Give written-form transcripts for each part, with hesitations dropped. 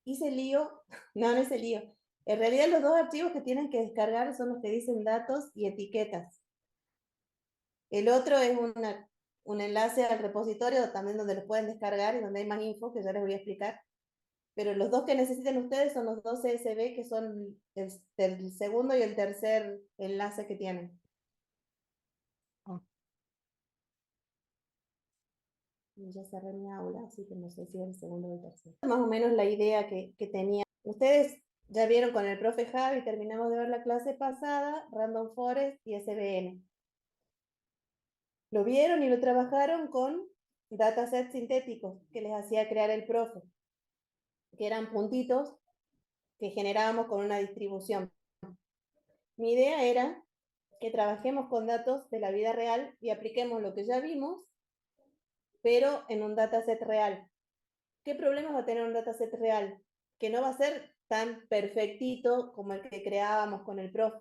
hice lío, no hice lío. En realidad los dos archivos que tienen que descargar son los que dicen datos y etiquetas. El otro es un enlace al repositorio también donde los pueden descargar y donde hay más info que ya les voy a explicar. Pero los dos que necesiten ustedes son los dos CSV que son el segundo y el tercer enlace que tienen. Ya cerré mi aula, así que no sé si es el segundo o el tercero. Más o menos la idea que tenía. Ustedes ya vieron con el profe Javi, terminamos de ver la clase pasada, Random Forest y SVN. Lo vieron y lo trabajaron con datasets sintéticos que les hacía crear el profe, que eran puntitos que generábamos con una distribución. Mi idea era que trabajemos con datos de la vida real y apliquemos lo que ya vimos, pero en un dataset real. ¿Qué problemas va a tener un dataset real? Que no va a ser tan perfectito como el que creábamos con el prof,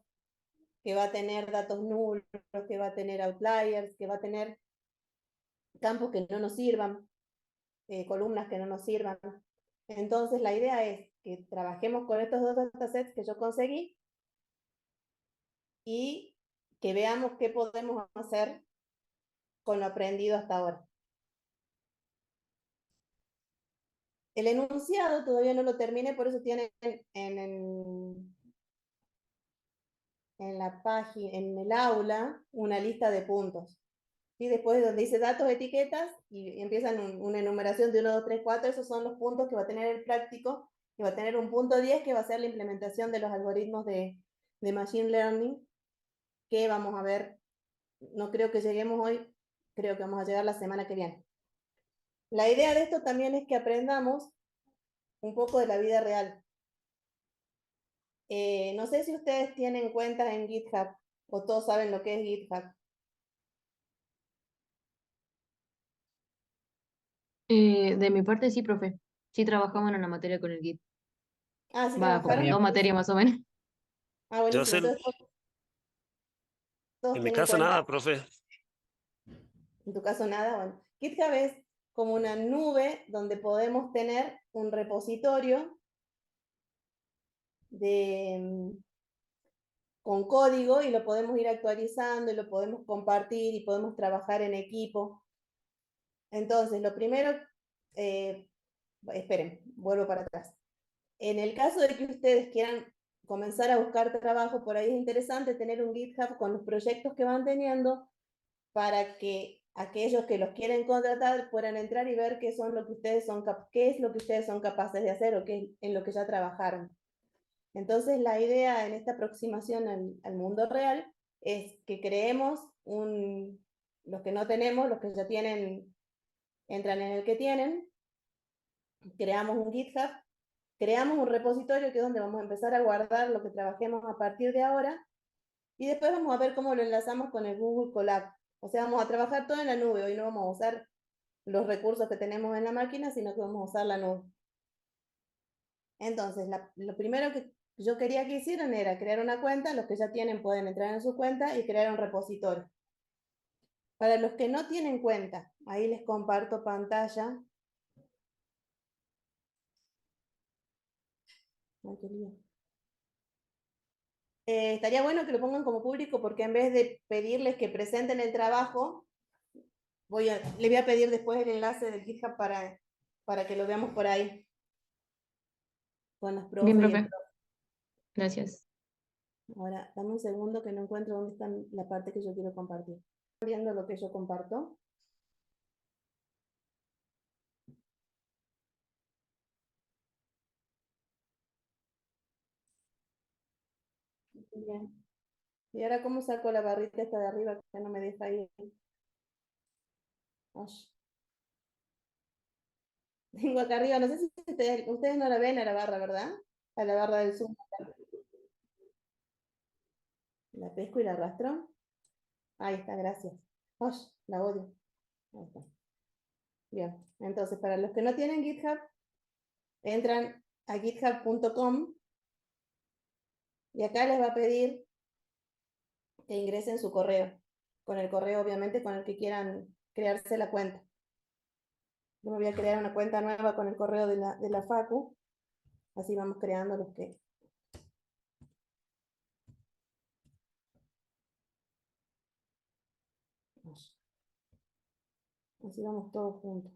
que va a tener datos nulos, que va a tener outliers, que va a tener campos que no nos sirvan, columnas que no nos sirvan. Entonces la idea es que trabajemos con estos dos datasets que yo conseguí y que veamos qué podemos hacer con lo aprendido hasta ahora. El enunciado todavía no lo terminé, por eso tienen en la página, en el aula, una lista de puntos. Y después donde dice datos, etiquetas, y empiezan una enumeración de 1, 2, 3, 4, esos son los puntos que va a tener el práctico, y va a tener un punto 10 que va a ser la implementación de los algoritmos de Machine Learning, que vamos a ver, no creo que lleguemos hoy, creo que vamos a llegar la semana que viene. La idea de esto también es que aprendamos un poco de la vida real. No sé si ustedes tienen cuentas en GitHub o todos saben lo que es GitHub. De mi parte sí, profe. Sí trabajamos en una materia con el Git. Ah, ¿sí Va, como trabajaron? en dos materias más o menos. Ah, Yo buenísimo. sé, Entonces todos en mi tienen caso cuenta. nada, profe. En tu caso nada, bueno. GitHub es como una nube donde podemos tener un repositorio de, con código y lo podemos ir actualizando y lo podemos compartir y podemos trabajar en equipo. Entonces, lo primero, eh, esperen, vuelvo para atrás. En el caso de que ustedes quieran comenzar a buscar trabajo, por ahí es interesante tener un GitHub con los proyectos que van teniendo para que aquellos que los quieren contratar puedan entrar y ver qué son lo que ustedes son qué es lo que ustedes son capaces de hacer o qué es en lo que ya trabajaron. Entonces la idea en esta aproximación al mundo real es que creemos los que no tenemos, los que ya tienen, entran en el que tienen, creamos un GitHub, creamos un repositorio que es donde vamos a empezar a guardar lo que trabajemos a partir de ahora y después vamos a ver cómo lo enlazamos con el Google Colab. O sea, vamos a trabajar todo en la nube. Hoy no vamos a usar los recursos que tenemos en la máquina, sino que vamos a usar la nube. Entonces, lo primero que yo quería que hicieran era crear una cuenta. Los que ya tienen pueden entrar en su cuenta y crear un repositorio. Para los que no tienen cuenta, ahí les comparto pantalla. Ay, qué lío. Estaría bueno que lo pongan como público porque en vez de pedirles que presenten el trabajo, les voy a pedir después el enlace del GitHub para que lo veamos por ahí con los Bien, profes y el profe. profe. Gracias. Ahora, dame un segundo que no encuentro dónde está la parte que yo quiero compartir. ¿Están viendo lo que yo comparto? Bien. ¿Y ahora cómo saco la barrita esta de arriba que no me deja ir? Ay. Tengo acá arriba, no sé si ustedes no la ven a la barra, ¿verdad? A la barra del Zoom. La pesco y la arrastro. Ahí está, gracias. Ay, la odio. Ahí está. Bien, entonces para los que no tienen GitHub, entran a github.com y acá les va a pedir que ingresen su correo, con el correo obviamente con el que quieran crearse la cuenta. Yo me voy a crear una cuenta nueva con el correo de la Facu. Así vamos creando los que... Así vamos todos juntos.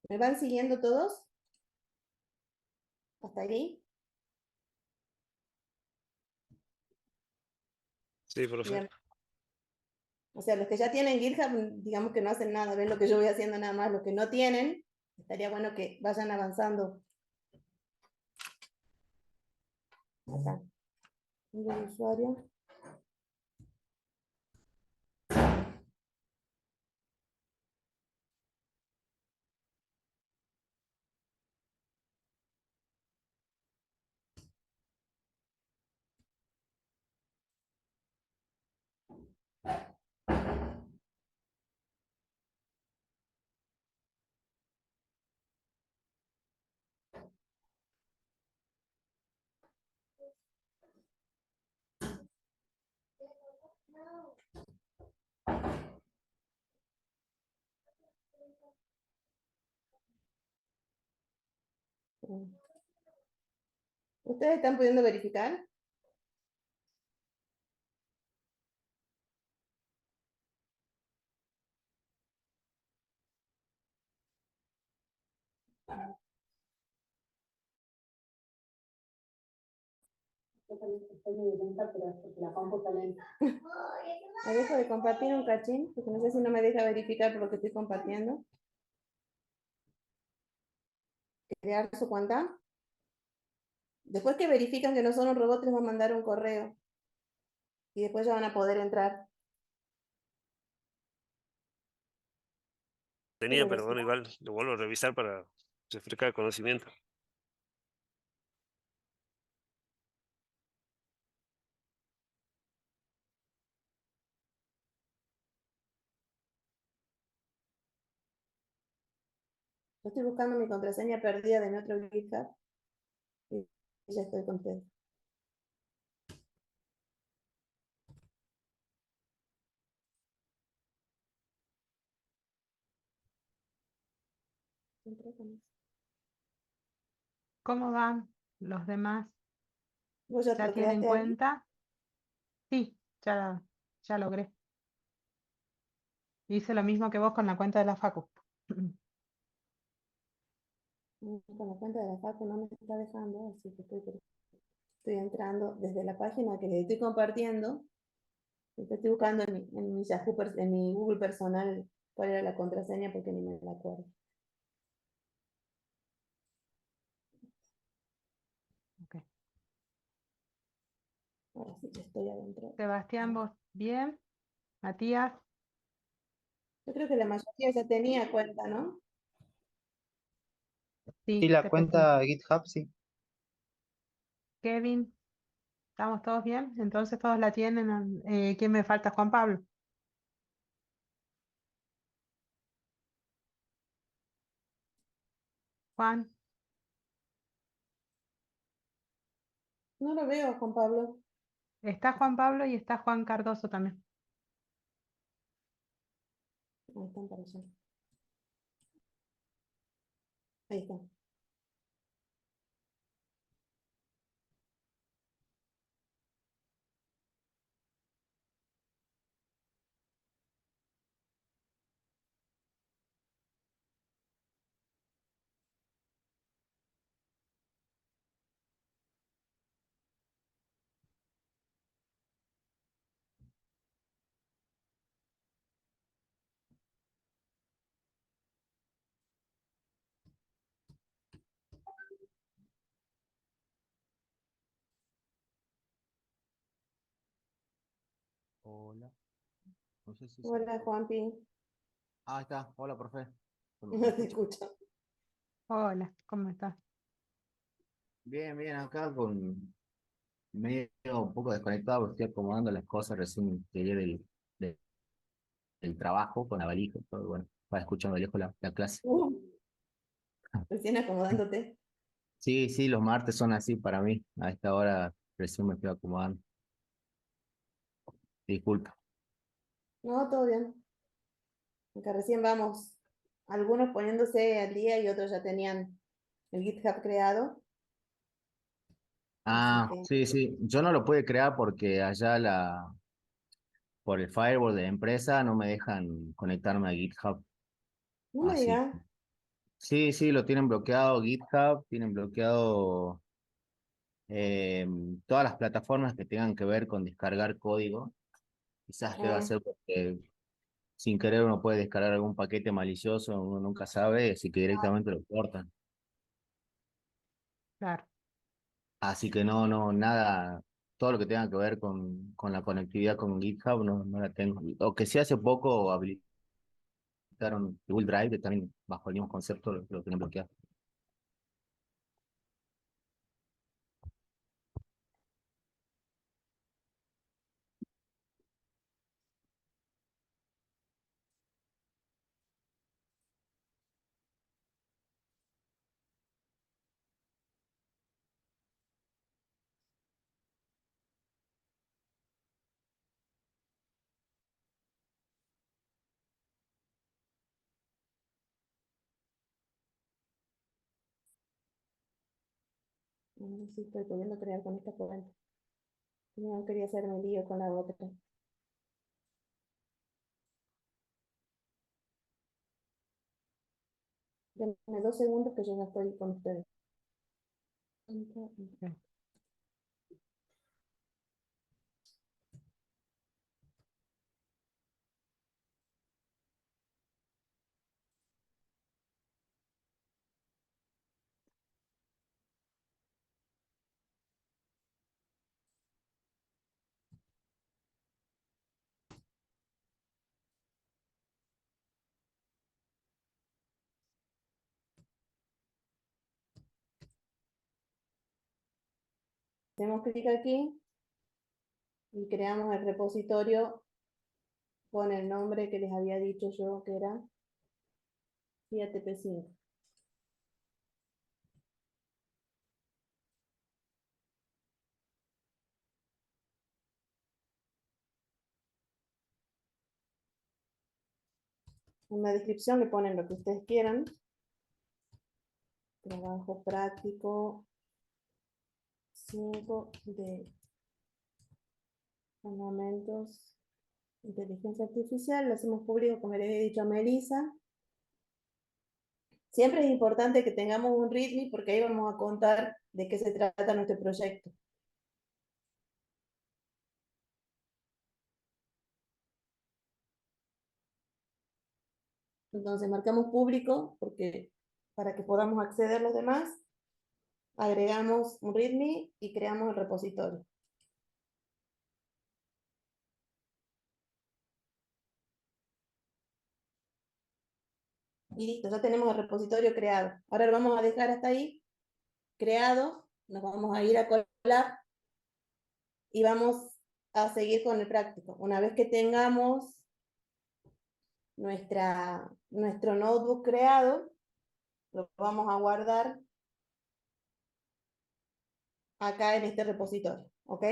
¿Me van siguiendo todos? ¿Hasta ahí? Sí, profe. Bien. O sea, los que ya tienen GitHub, digamos que no hacen nada, ven lo que yo voy haciendo nada más. Los que no tienen, estaría bueno que vayan avanzando. Acá. El usuario. ¿Ustedes están pudiendo verificar? Estoy muy lenta, pero la compu está lenta. Me dejo de compartir un cachín, porque no sé si no me deja verificar por lo que estoy compartiendo. Crear su cuenta. Después que verifican que no son un robot, les va a mandar un correo. Y después ya van a poder entrar. Tenía, pero bueno, igual lo vuelvo a revisar para refrescar el conocimiento. Yo estoy buscando mi contraseña perdida de mi otro GitHub. Y ya estoy contenta. ¿Cómo van los demás? ¿Vos ya te ¿Ya lo tienen creaste ahí? cuenta? Sí, ya logré. Hice lo mismo que vos con la cuenta de la Facu. Con la cuenta de la facu no me está dejando, así que estoy entrando desde la página que les estoy compartiendo. Estoy buscando en mi Yahoo, en mi Google personal cuál era la contraseña porque ni me la acuerdo. Ok. Ahora sí que estoy adentro. Sebastián, ¿vos bien? Matías, Yo creo que la mayoría ya tenía cuenta, ¿no? sí, Sí, la TPT. cuenta de GitHub, sí. Kevin, ¿estamos todos bien? Entonces todos la tienen. ¿Quién me falta? Juan Pablo. Juan, No lo veo, Juan Pablo. está Juan Pablo y está Juan Cardoso también. Ahí están para allá. Ahí están. Hola, no sé si se me Hola, escucha. Juanpi. Ah, ahí está. Hola, profe. ¿Me No te escucha? escucho. Hola, ¿cómo estás? Bien, bien, acá con medio un poco desconectado, porque estoy acomodando las cosas, recién llegué del trabajo con la valija, y todo bueno, estaba escuchando de lejos la clase. Uh, Recién acomodándote. Sí, sí, los martes son así para mí. A esta hora recién me estoy acomodando. Disculpa. No, todo bien. Aunque recién vamos, algunos poniéndose al día y otros ya tenían el GitHub creado. Así Ah, que, sí, sí. Yo no lo pude crear porque allá por el firewall de la empresa no me dejan conectarme a GitHub. no me Así. digas, Sí, sí, lo tienen bloqueado GitHub, tienen bloqueado todas las plataformas que tengan que ver con descargar código. Quizás deba ser porque sin querer uno puede descargar algún paquete malicioso, uno nunca sabe, así que directamente lo cortan. Claro. Así que no, no, nada, todo lo que tenga que ver con la conectividad con GitHub no, no la tengo. O que sí hace poco habilitaron Google Drive, que también bajo el mismo concepto lo tienen bloqueado. no, sí estoy pudiendo crear con esta cuenta. No quería hacerme lío con la otra. Denme 2 segundos que yo ya estoy con ustedes. Ok. Hacemos clic aquí y creamos el repositorio con el nombre que les había dicho yo que era FIATP5. En la descripción le ponen lo que ustedes quieran. Trabajo práctico 5 de fundamentos de inteligencia artificial. Lo hacemos público, como les he dicho a Melissa. Siempre es importante que tengamos un README porque ahí vamos a contar de qué se trata nuestro proyecto. Entonces marcamos público porque para que podamos acceder los demás, agregamos un README y creamos el repositorio. Y listo, ya tenemos el repositorio creado. Ahora lo vamos a dejar hasta ahí, creado. Nos vamos a ir a Colab y vamos a seguir con el práctico. Una vez que tengamos nuestro notebook creado, lo vamos a guardar acá en este repositorio, ¿ok?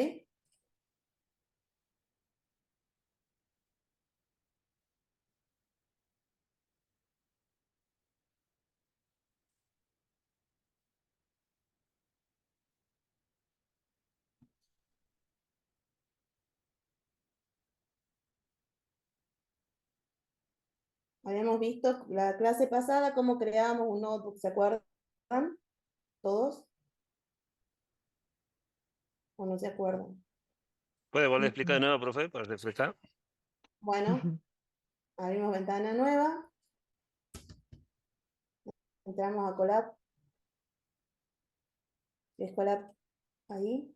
Habíamos visto la clase pasada cómo creábamos un notebook, ¿se acuerdan? ¿Todos? ¿O no se acuerdan? ¿Puede volver a explicar de Ujú. nuevo, profe, para refrescar? Bueno, Ujú. abrimos ventana nueva, entramos a Colab, es Colab ahí,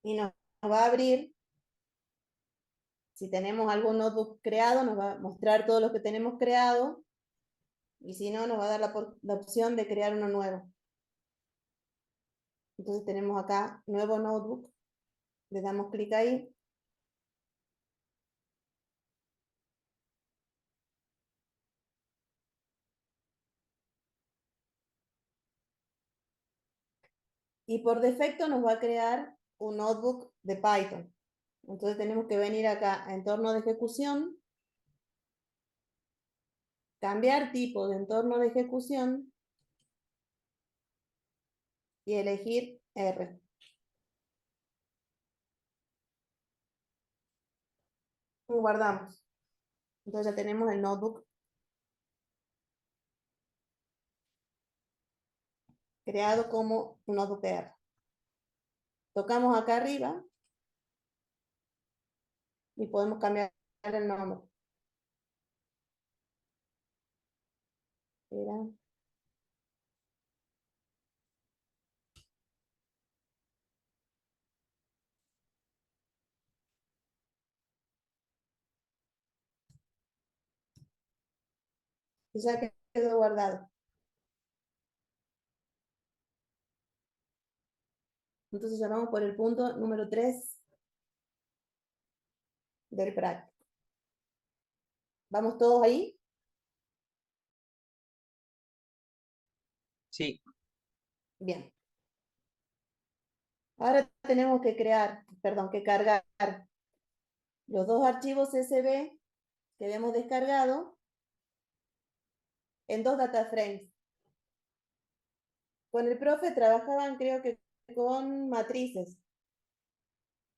y nos va a abrir, si tenemos algún notebook creado, nos va a mostrar todos los que tenemos creado, y si no, nos va a dar la opción de crear uno nuevo. Entonces tenemos acá nuevo notebook, le damos clic ahí, y por defecto nos va a crear un notebook de Python. Entonces tenemos que venir acá a entorno de ejecución, cambiar tipo de entorno de ejecución y elegir R. Y guardamos. Entonces ya tenemos el notebook creado como un notebook R. Tocamos acá arriba y podemos cambiar el nombre. Era y ya quedó guardado. Entonces ya vamos por el punto número 3 del práctico. ¿Vamos todos ahí? Sí, Bien. Ahora tenemos que que cargar los dos archivos CSV que habíamos descargado en dos data frames. Con el profe trabajaban, creo que con matrices.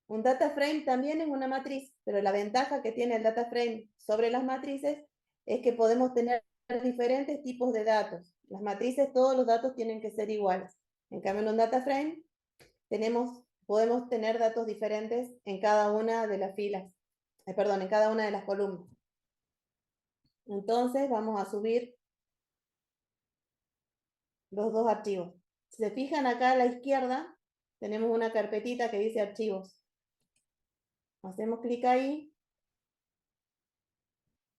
Un data frame también es una matriz, pero la ventaja que tiene el data frame sobre las matrices es que podemos tener diferentes tipos de datos. Las matrices, todos los datos tienen que ser iguales. En cambio, en un data frame podemos tener datos diferentes en cada una de las filas, en cada una de las columnas. Entonces vamos a subir los dos archivos. Si se fijan acá a la izquierda, tenemos una carpetita que dice archivos. Hacemos clic ahí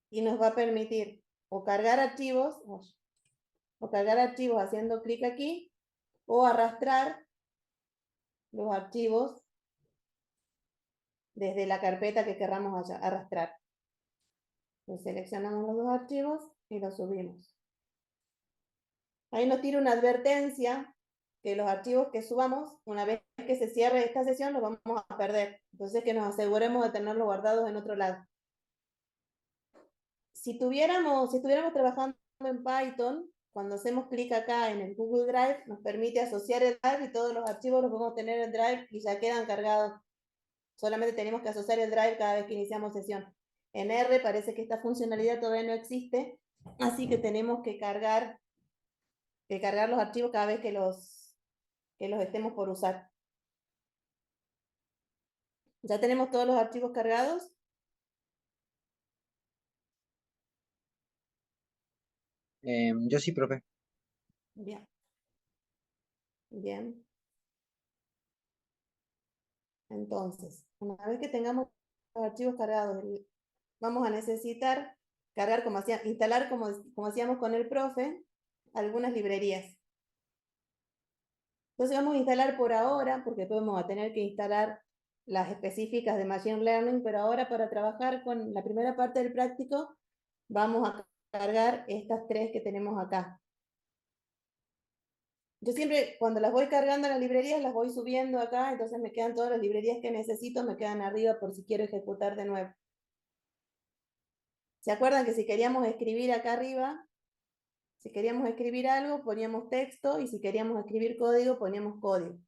y nos va a permitir o cargar archivos haciendo clic aquí o arrastrar los archivos desde la carpeta que querramos arrastrar. Entonces seleccionamos los dos archivos y los subimos. Ahí nos tira una advertencia que los archivos que subamos, una vez que se cierre esta sesión, los vamos a perder. Entonces que nos aseguremos de tenerlos guardados en otro lado. Si estuviéramos trabajando en Python, cuando hacemos clic acá en el Google Drive, nos permite asociar el Drive y todos los archivos los podemos tener en Drive y ya quedan cargados. Solamente tenemos que asociar el Drive cada vez que iniciamos sesión. En R parece que esta funcionalidad todavía no existe, así que tenemos que cargar los archivos cada vez que los estemos por usar. ¿Ya tenemos todos los archivos cargados? yo sí, profe. Bien. Bien. Entonces, una vez que tengamos los archivos cargados, vamos a necesitar instalar como hacíamos con el profe, algunas librerías. Entonces vamos a instalar por ahora, porque después vamos a tener que instalar las específicas de Machine Learning, pero ahora para trabajar con la primera parte del práctico, vamos a cargar estas tres que tenemos acá. Yo siempre, cuando las voy cargando en las librerías, las voy subiendo acá, entonces me quedan todas las librerías que necesito, me quedan arriba por si quiero ejecutar de nuevo. ¿Se acuerdan que si queríamos escribir acá arriba, si queríamos escribir algo, poníamos texto, y si queríamos escribir código, poníamos código?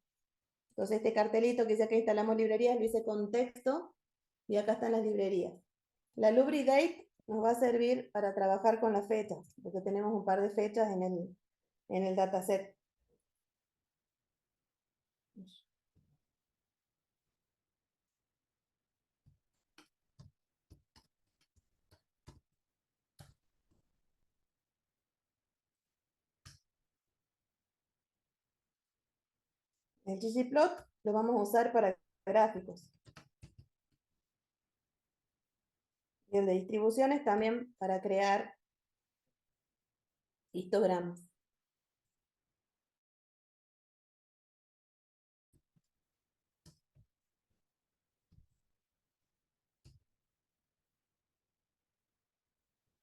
Entonces este cartelito que dice que instalamos librerías, lo hice con texto, y acá están las librerías. La LubriDate nos va a servir para trabajar con las fechas, porque tenemos un par de fechas en el dataset. El ggplot lo vamos a usar para gráficos. Y el de distribuciones también para crear histogramas.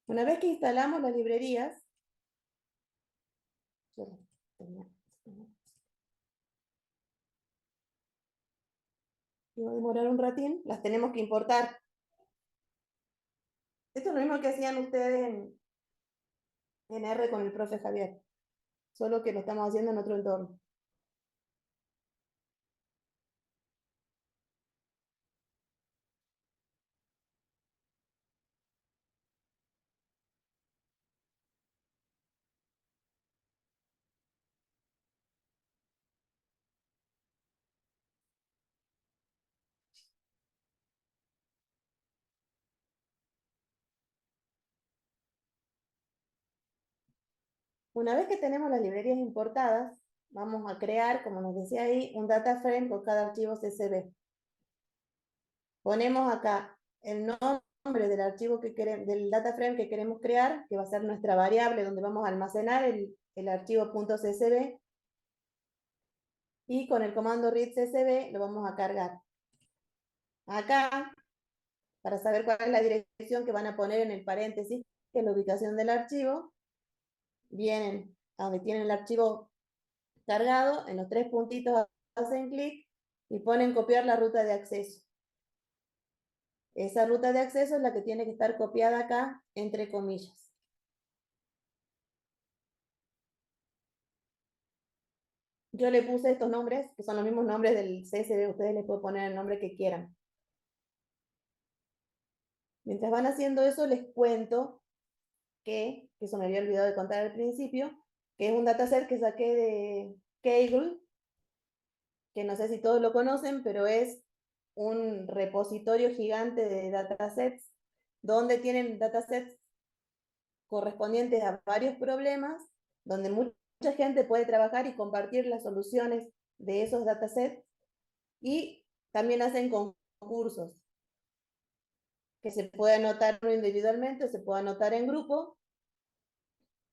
Una vez que instalamos las librerías, que va a demorar un ratín, las tenemos que importar. Esto es lo mismo que hacían ustedes en R con el profe Javier, solo que lo estamos haciendo en otro entorno. Una vez que tenemos las librerías importadas, vamos a crear, como nos decía ahí, un data frame con cada archivo CSV. Ponemos acá el nombre del archivo que queremos, del data frame que queremos crear, que va a ser nuestra variable donde vamos a almacenar el archivo .csv, y con el comando read csv lo vamos a cargar. Acá, para saber cuál es la dirección que van a poner en el paréntesis, que es la ubicación del archivo, vienen a donde tienen el archivo cargado, en los tres puntitos hacen clic y ponen copiar la ruta de acceso. Esa ruta de acceso es la que tiene que estar copiada acá, entre comillas. Yo le puse estos nombres, que son los mismos nombres del CSV, ustedes les pueden poner el nombre que quieran. Mientras van haciendo eso, les cuento que eso me había olvidado de contar al principio, que es un dataset que saqué de Kaggle, que no sé si todos lo conocen, pero es un repositorio gigante de datasets, donde tienen datasets correspondientes a varios problemas, donde mucha gente puede trabajar y compartir las soluciones de esos datasets, y también hacen concursos, que se puede anotar uno individualmente o se puede anotar en grupo,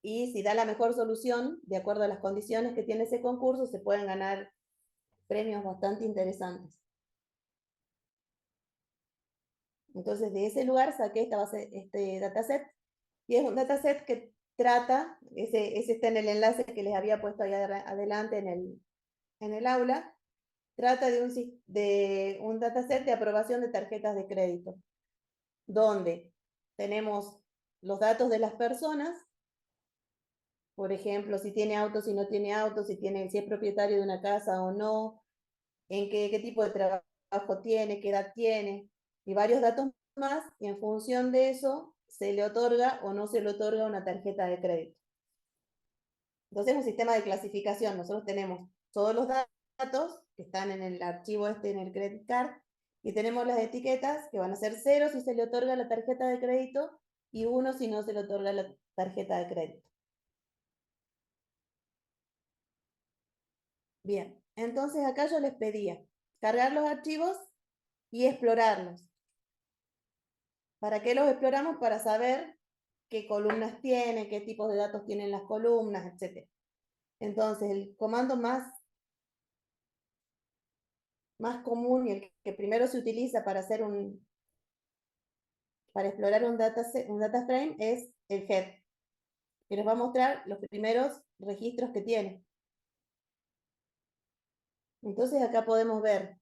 y si da la mejor solución, de acuerdo a las condiciones que tiene ese concurso, se pueden ganar premios bastante interesantes. Entonces, de ese lugar saqué este dataset, y es un dataset que trata, ese está en el enlace que les había puesto ahí adelante en el aula, trata de un dataset de aprobación de tarjetas de crédito, donde tenemos los datos de las personas, por ejemplo, si tiene auto, si no tiene auto, si es propietario de una casa o no, en qué tipo de trabajo tiene, qué edad tiene, y varios datos más, y en función de eso se le otorga o no se le otorga una tarjeta de crédito. Entonces es un sistema de clasificación. Nosotros tenemos todos los datos que están en el archivo en el credit card, y tenemos las etiquetas que van a ser 0 si se le otorga la tarjeta de crédito y 1 si no se le otorga la tarjeta de crédito. Bien, entonces acá yo les pedía cargar los archivos y explorarlos. ¿Para qué los exploramos? Para saber qué columnas tiene, qué tipos de datos tienen las columnas, etc. Entonces, el comando más común y el que primero se utiliza para hacer para explorar un data frame es el head, que nos va a mostrar los primeros registros que tiene. Entonces acá podemos ver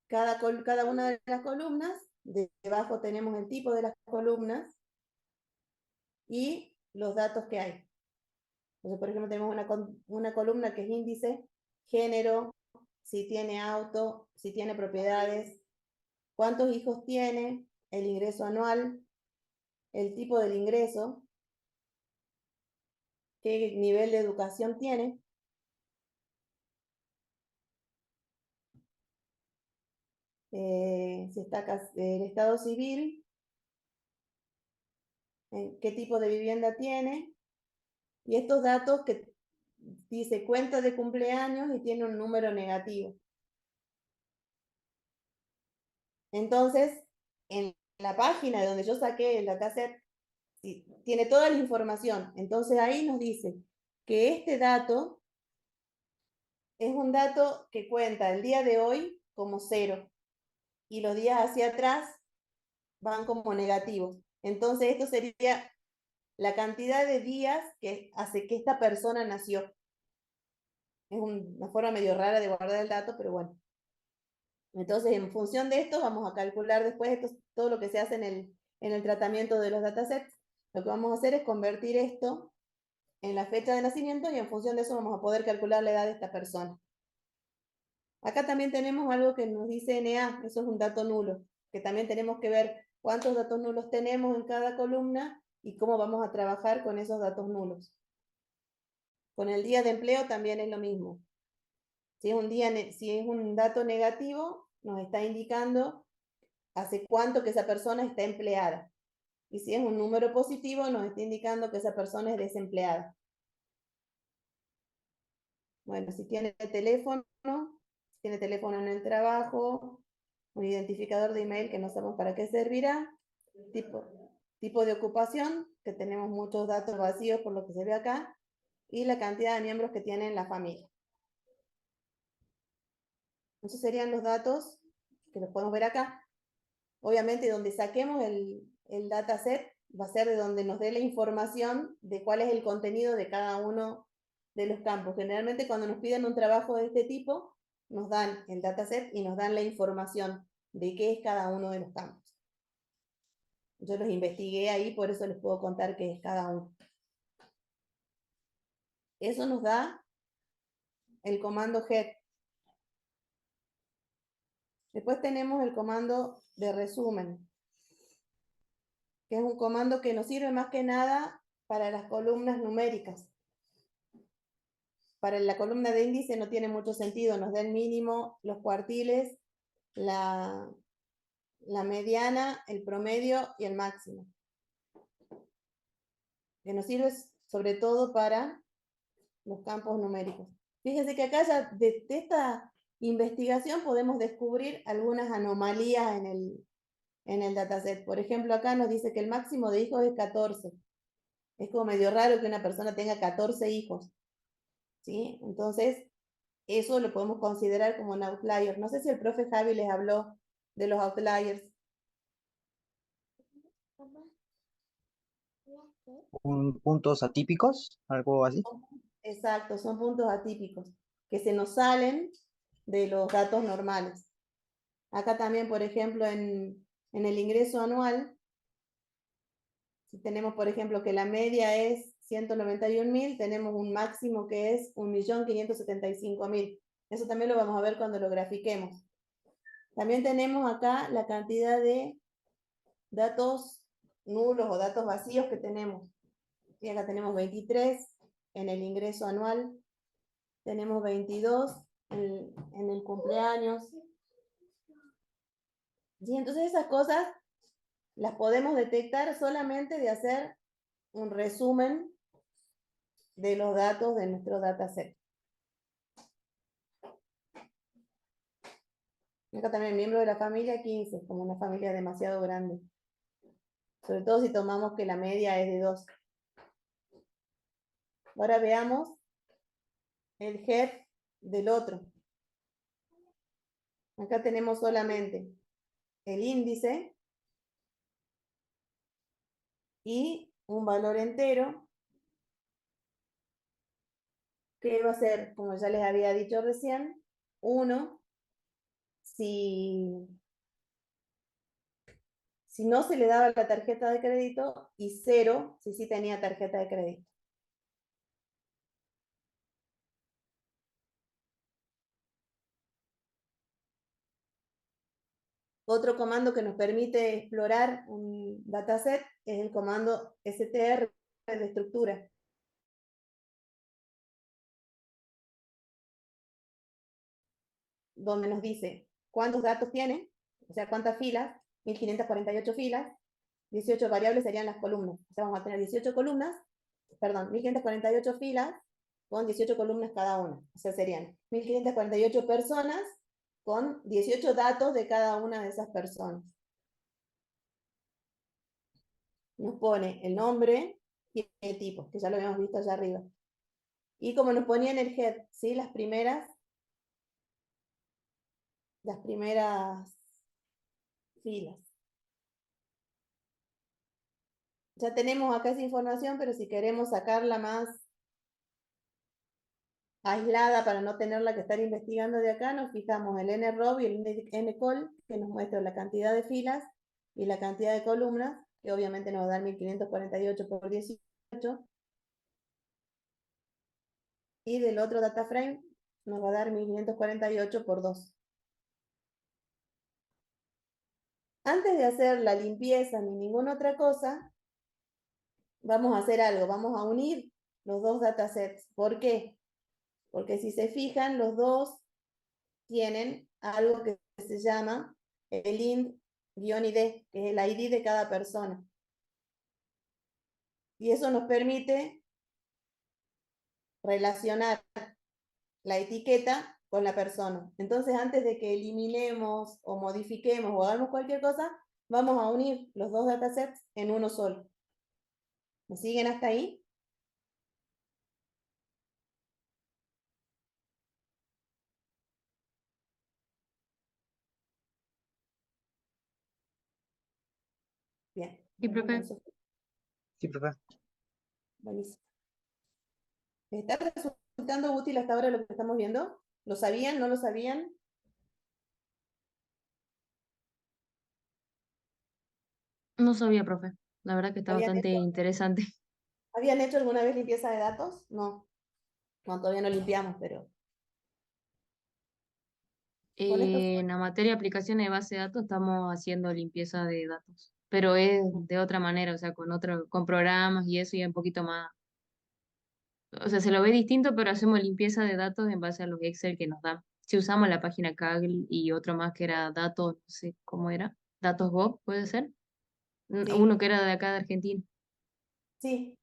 cada una de las columnas, debajo tenemos el tipo de las columnas y los datos que hay. Entonces, por ejemplo, tenemos una columna que es índice, género, si tiene auto, si tiene propiedades, cuántos hijos tiene, el ingreso anual, el tipo del ingreso, qué nivel de educación tiene, si está el estado civil, qué tipo de vivienda tiene, y estos datos que dice cuenta de cumpleaños y tiene un número negativo. Entonces, en la página de donde yo saqué el dataset, tiene toda la información. Entonces ahí nos dice que este dato es un dato que cuenta el día de hoy como 0 y los días hacia atrás van como negativos. Entonces esto sería la cantidad de días que hace que esta persona nació. Es una forma medio rara de guardar el dato, pero bueno. Entonces, en función de esto, vamos a calcular después todo lo que se hace en el tratamiento de los datasets. Lo que vamos a hacer es convertir esto en la fecha de nacimiento y en función de eso vamos a poder calcular la edad de esta persona. Acá también tenemos algo que nos dice NA, eso es un dato nulo, que también tenemos que ver cuántos datos nulos tenemos en cada columna y cómo vamos a trabajar con esos datos nulos. Con el día de empleo también es lo mismo. Si es un dato negativo, nos está indicando hace cuánto que esa persona está empleada. Y si es un número positivo, nos está indicando que esa persona es desempleada. Bueno, si tiene teléfono en el trabajo, un identificador de email que no sabemos para qué servirá, tipo de ocupación, que tenemos muchos datos vacíos por lo que se ve acá, y la cantidad de miembros que tiene en la familia. Esos serían los datos que los podemos ver acá. Obviamente, donde saquemos el dataset va a ser de donde nos dé la información de cuál es el contenido de cada uno de los campos. Generalmente, cuando nos piden un trabajo de este tipo, nos dan el dataset y nos dan la información de qué es cada uno de los campos. Yo los investigué ahí, por eso les puedo contar qué es cada uno. Eso nos da el comando head. Después tenemos el comando de resumen, que es un comando que nos sirve más que nada para las columnas numéricas. Para la columna de índice no tiene mucho sentido, nos da el mínimo, los cuartiles, la mediana, el promedio y el máximo. Que nos sirve sobre todo para los campos numéricos. Fíjense que acá ya de esta investigación podemos descubrir algunas anomalías en el dataset. Por ejemplo, acá nos dice que el máximo de hijos es 14. Es como medio raro que una persona tenga 14 hijos. ¿Sí? Entonces, eso lo podemos considerar como un outlier. No sé si el profe Javi les habló de los outliers. Puntos atípicos, algo así. Exacto, son puntos atípicos que se nos salen de los datos normales. Acá también, por ejemplo, en el ingreso anual, si tenemos, por ejemplo, que la media es 191.000, tenemos un máximo que es 1.575.000. Eso también lo vamos a ver cuando lo grafiquemos. También tenemos acá la cantidad de datos nulos o datos vacíos que tenemos. Y acá tenemos 23 en el ingreso anual, tenemos 22 en el cumpleaños. Y entonces esas cosas las podemos detectar solamente de hacer un resumen de los datos de nuestro dataset. Acá también miembro de la familia 15, como una familia demasiado grande. Sobre todo si tomamos que la media es de 2. Ahora veamos el head del otro. Acá tenemos solamente el índice y un valor entero que va a ser, como ya les había dicho recién, 1 si no se le daba la tarjeta de crédito y 0 si sí tenía tarjeta de crédito. Otro comando que nos permite explorar un dataset es el comando str de estructura. Donde nos dice cuántos datos tiene, o sea, cuántas filas, 1548 filas, 18 variables serían las columnas. O sea, vamos a tener 18 columnas, perdón, 1548 filas con 18 columnas cada una. O sea, serían 1548 personas con 18 datos de cada una de esas personas. Nos pone el nombre y el tipo, que ya lo habíamos visto allá arriba. Y como nos ponía en el head, ¿sí? Las primeras filas. Ya tenemos acá esa información, pero si queremos sacarla más aislada para no tenerla que estar investigando de acá, nos fijamos el nrow y el ncol, que nos muestra la cantidad de filas y la cantidad de columnas, que obviamente nos va a dar 1548 por 18. Y del otro data frame nos va a dar 1548 por 2. Antes de hacer la limpieza ni ninguna otra cosa, vamos a hacer algo, vamos a unir los dos datasets. ¿Por qué? Porque si se fijan, los dos tienen algo que se llama el int-id, que es el ID de cada persona. Y eso nos permite relacionar la etiqueta con la persona. Entonces, antes de que eliminemos o modifiquemos o hagamos cualquier cosa, vamos a unir los dos datasets en uno solo. ¿Me siguen hasta ahí? Bien. Sí, profe. Entonces, Sí, profe. buenísimo. ¿Les está resultando útil hasta ahora lo que estamos viendo? ¿Lo sabían? ¿No lo sabían? No sabía, profe. La verdad que está ¿Habían bastante hecho, interesante. ¿habían hecho alguna vez limpieza de datos? No. No, todavía no limpiamos, pero con esto En la materia de aplicaciones de base de datos estamos haciendo limpieza de datos, pero es de otra manera, o sea, con programas y eso y un poquito más, o sea, se lo ve distinto, pero hacemos limpieza de datos en base a los Excel que nos dan. Si usamos la página Kaggle y otro más que era datos, no sé cómo era, datos Gov, ¿puede ser? Uno sí, que era de acá de Argentina. sí,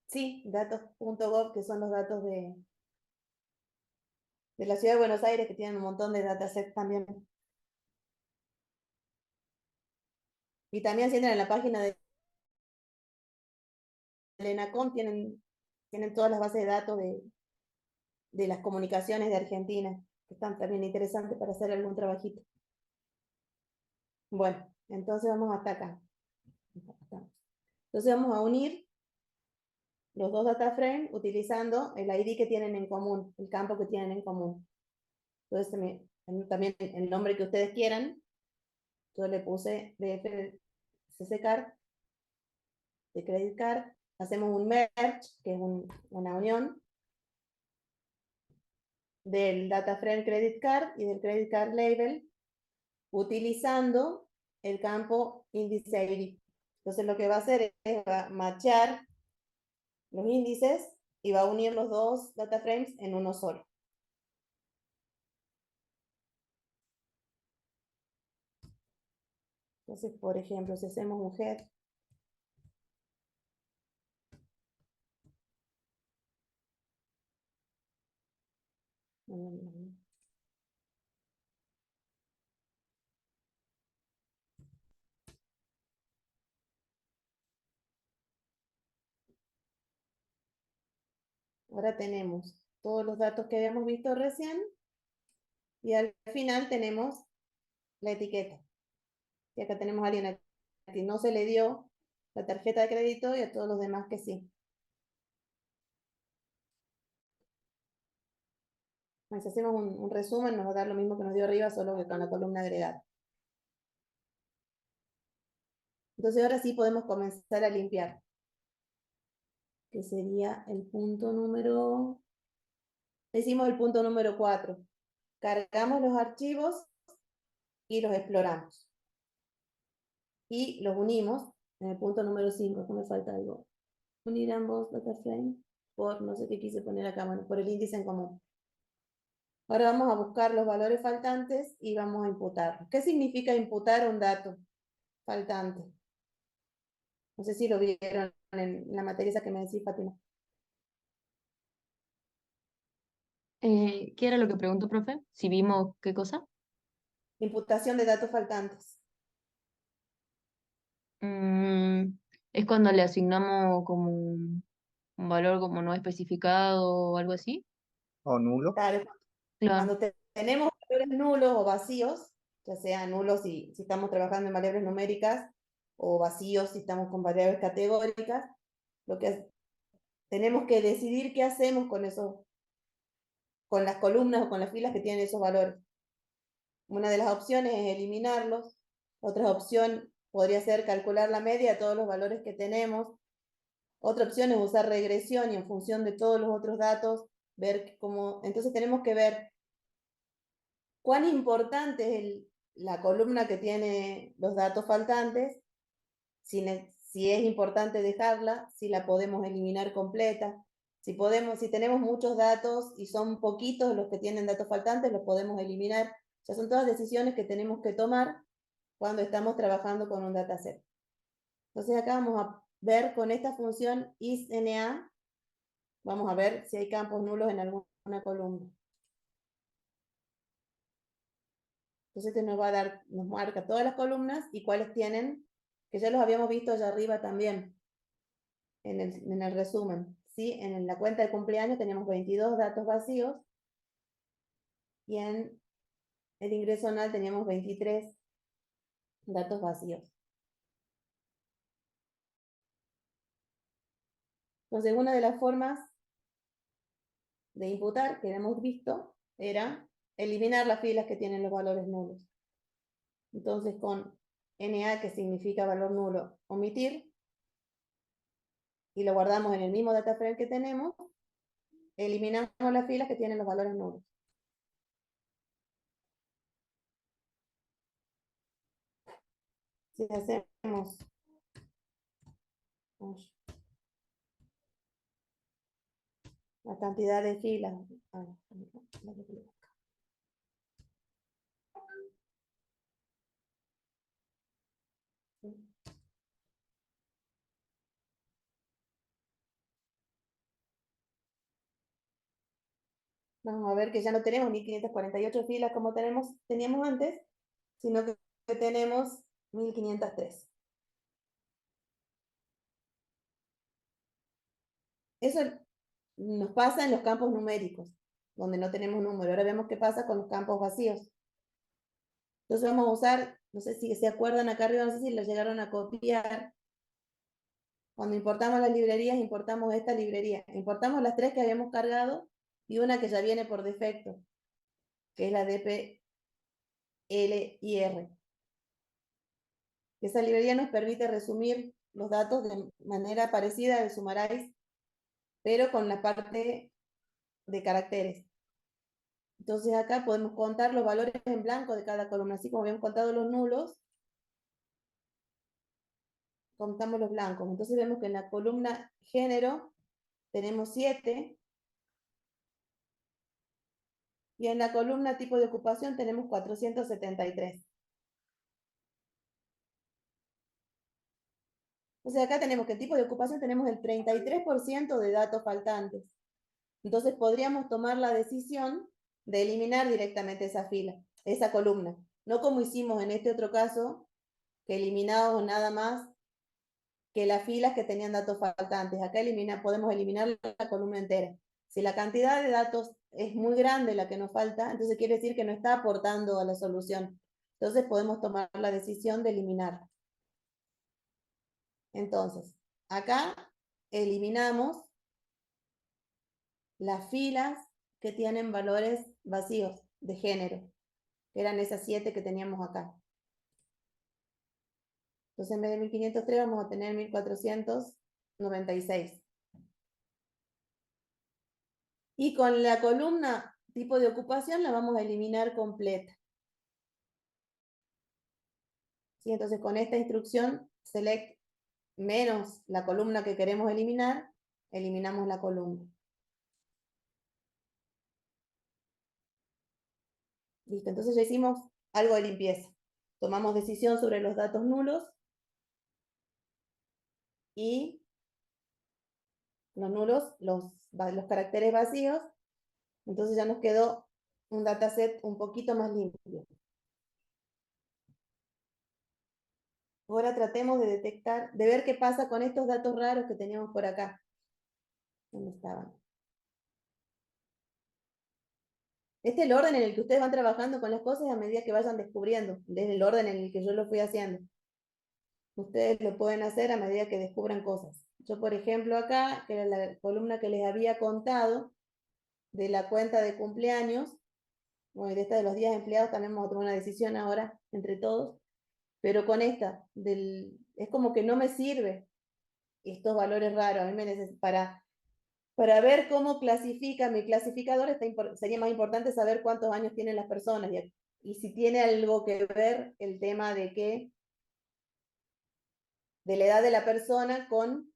sí, datos.gov, que son los datos de la ciudad de Buenos Aires, que tienen un montón de datasets también. Y también si entran en la página de ENACOM, tienen todas las bases de datos de las comunicaciones de Argentina, que están también interesantes para hacer algún trabajito. Bueno, entonces vamos hasta acá. Entonces vamos a unir los dos data frames utilizando el ID que tienen en común, el campo que tienen en común. Entonces también el nombre que ustedes quieran, yo le puse de CC de Credit Card, hacemos un merge, que es una unión del data frame Credit Card y del Credit Card Label, utilizando el campo índice ID. Entonces lo que va a hacer es va a matchar los índices y va a unir los dos data frames en uno solo. Entonces, por ejemplo, si hacemos un head, ahora tenemos todos los datos que habíamos visto recién y al final tenemos la etiqueta. Y acá tenemos a alguien a quien no se le dio la tarjeta de crédito y a todos los demás que sí. Si hacemos un resumen, nos va a dar lo mismo que nos dio arriba, solo que con la columna agregada. Entonces ahora sí podemos comenzar a limpiar, que sería el punto número... Decimos el punto número 4. Cargamos los archivos y los exploramos. Y los unimos en el punto número 5, que me falta algo. Unir ambos data frame por, no sé qué quise poner acá, bueno, por el índice en común. Ahora vamos a buscar los valores faltantes y vamos a imputarlos. ¿Qué significa imputar un dato faltante? No sé si lo vieron en la materia esa que me decís, Fátima. ¿Qué era lo que preguntó, profe? Si vimos qué cosa. Imputación de datos faltantes. Mm, es cuando le asignamos como un valor como no especificado o algo así. O nulo. Claro, Claro, cuando tenemos valores nulos o vacíos, ya sea nulos si estamos trabajando en variables numéricas o vacíos si estamos con variables categóricas, lo que tenemos que decidir qué hacemos con esos con las columnas o con las filas que tienen esos valores. Una de las opciones es eliminarlos. Otra opción podría ser calcular la media de todos los valores que tenemos. Otra opción es usar regresión y en función de todos los otros datos, ver cómo... Entonces tenemos que ver cuán importante es la columna que tiene los datos faltantes, si es importante dejarla, si la podemos eliminar completa. Si tenemos muchos datos y son poquitos los que tienen datos faltantes, los podemos eliminar. O sea, son todas decisiones que tenemos que tomar cuando estamos trabajando con un dataset. Entonces acá vamos a ver con esta función isNA, vamos a ver si hay campos nulos en alguna columna. Entonces este nos marca todas las columnas y cuáles tienen, que ya los habíamos visto allá arriba también, en el resumen. ¿Sí? En la cuenta de cumpleaños teníamos 22 datos vacíos y en el ingreso anual teníamos 23 datos vacíos. Entonces una de las formas de imputar que hemos visto era eliminar las filas que tienen los valores nulos. Entonces con NA, que significa valor nulo, omitir, y lo guardamos en el mismo data frame que tenemos, eliminamos las filas que tienen los valores nulos. Si hacemos la cantidad de filas, vamos a ver que ya no tenemos 1548 filas como teníamos antes, sino que tenemos 1503. Eso nos pasa en los campos numéricos, donde no tenemos número. Ahora vemos qué pasa con los campos vacíos. Entonces vamos a usar, no sé si se acuerdan acá arriba, no sé si lo llegaron a copiar. Cuando importamos las librerías, importamos esta librería. Importamos las 3 que habíamos cargado y una que ya viene por defecto, que es la DPLIR. Esa librería nos permite resumir los datos de manera parecida al Summarize, pero con la parte de caracteres. Entonces acá podemos contar los valores en blanco de cada columna, así como habíamos contado los nulos, contamos los blancos. Entonces vemos que en la columna género tenemos 7, y en la columna tipo de ocupación tenemos 473. Entonces acá tenemos que en tipo de ocupación tenemos el 33% de datos faltantes. Entonces podríamos tomar la decisión de eliminar directamente esa fila, esa columna. No como hicimos en este otro caso, que eliminamos nada más que las filas que tenían datos faltantes. Acá podemos eliminar la columna entera. Si la cantidad de datos es muy grande la que nos falta, entonces quiere decir que no está aportando a la solución. Entonces podemos tomar la decisión de eliminarla. Entonces, acá eliminamos las filas que tienen valores vacíos de género, que eran esas 7 que teníamos acá. Entonces en vez de 1503 vamos a tener 1496. Y con la columna tipo de ocupación la vamos a eliminar completa. ¿Sí? Entonces con esta instrucción, select menos la columna que queremos eliminar, eliminamos la columna. Listo, entonces ya hicimos algo de limpieza. Tomamos decisión sobre los datos nulos y los nulos, los caracteres vacíos. Entonces ya nos quedó un dataset un poquito más limpio. Ahora tratemos de detectar, de ver qué pasa con estos datos raros que teníamos por acá. ¿Dónde estaban? Este es el orden en el que ustedes van trabajando con las cosas a medida que vayan descubriendo, desde el orden en el que yo lo fui haciendo. Ustedes lo pueden hacer a medida que descubran cosas. Yo, por ejemplo, acá, que era la columna que les había contado, de la cuenta de cumpleaños, bueno, y de esta de los días empleados también vamos a tomar una decisión ahora entre todos, pero con esta, es como que no me sirve estos valores raros, a mí para ver cómo clasifica mi clasificador, sería más importante saber cuántos años tienen las personas y si tiene algo que ver el tema de la edad de la persona con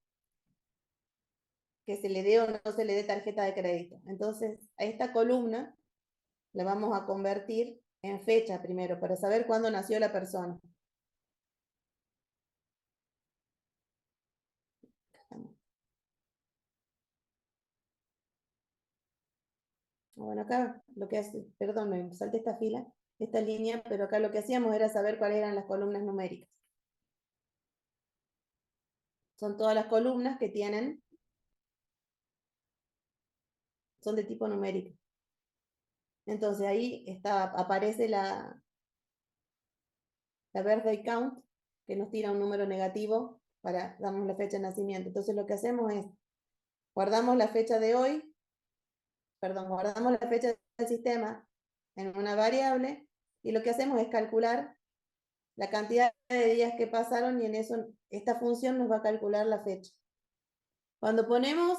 que se le dé o no se le dé tarjeta de crédito. Entonces, a esta columna la vamos a convertir en fecha primero, para saber cuándo nació la persona. Bueno, acá lo que hace, perdón, me salté esta fila, esta línea, pero acá lo que hacíamos era saber cuáles eran las columnas numéricas. Son todas las columnas que son de tipo numérico. Entonces ahí aparece la birthday count, que nos tira un número negativo para darnos la fecha de nacimiento. Entonces lo que hacemos es, guardamos la fecha de hoy, guardamos la fecha del sistema en una variable, y lo que hacemos es calcular la cantidad de días que pasaron, y en eso esta función nos va a calcular la fecha. Cuando ponemos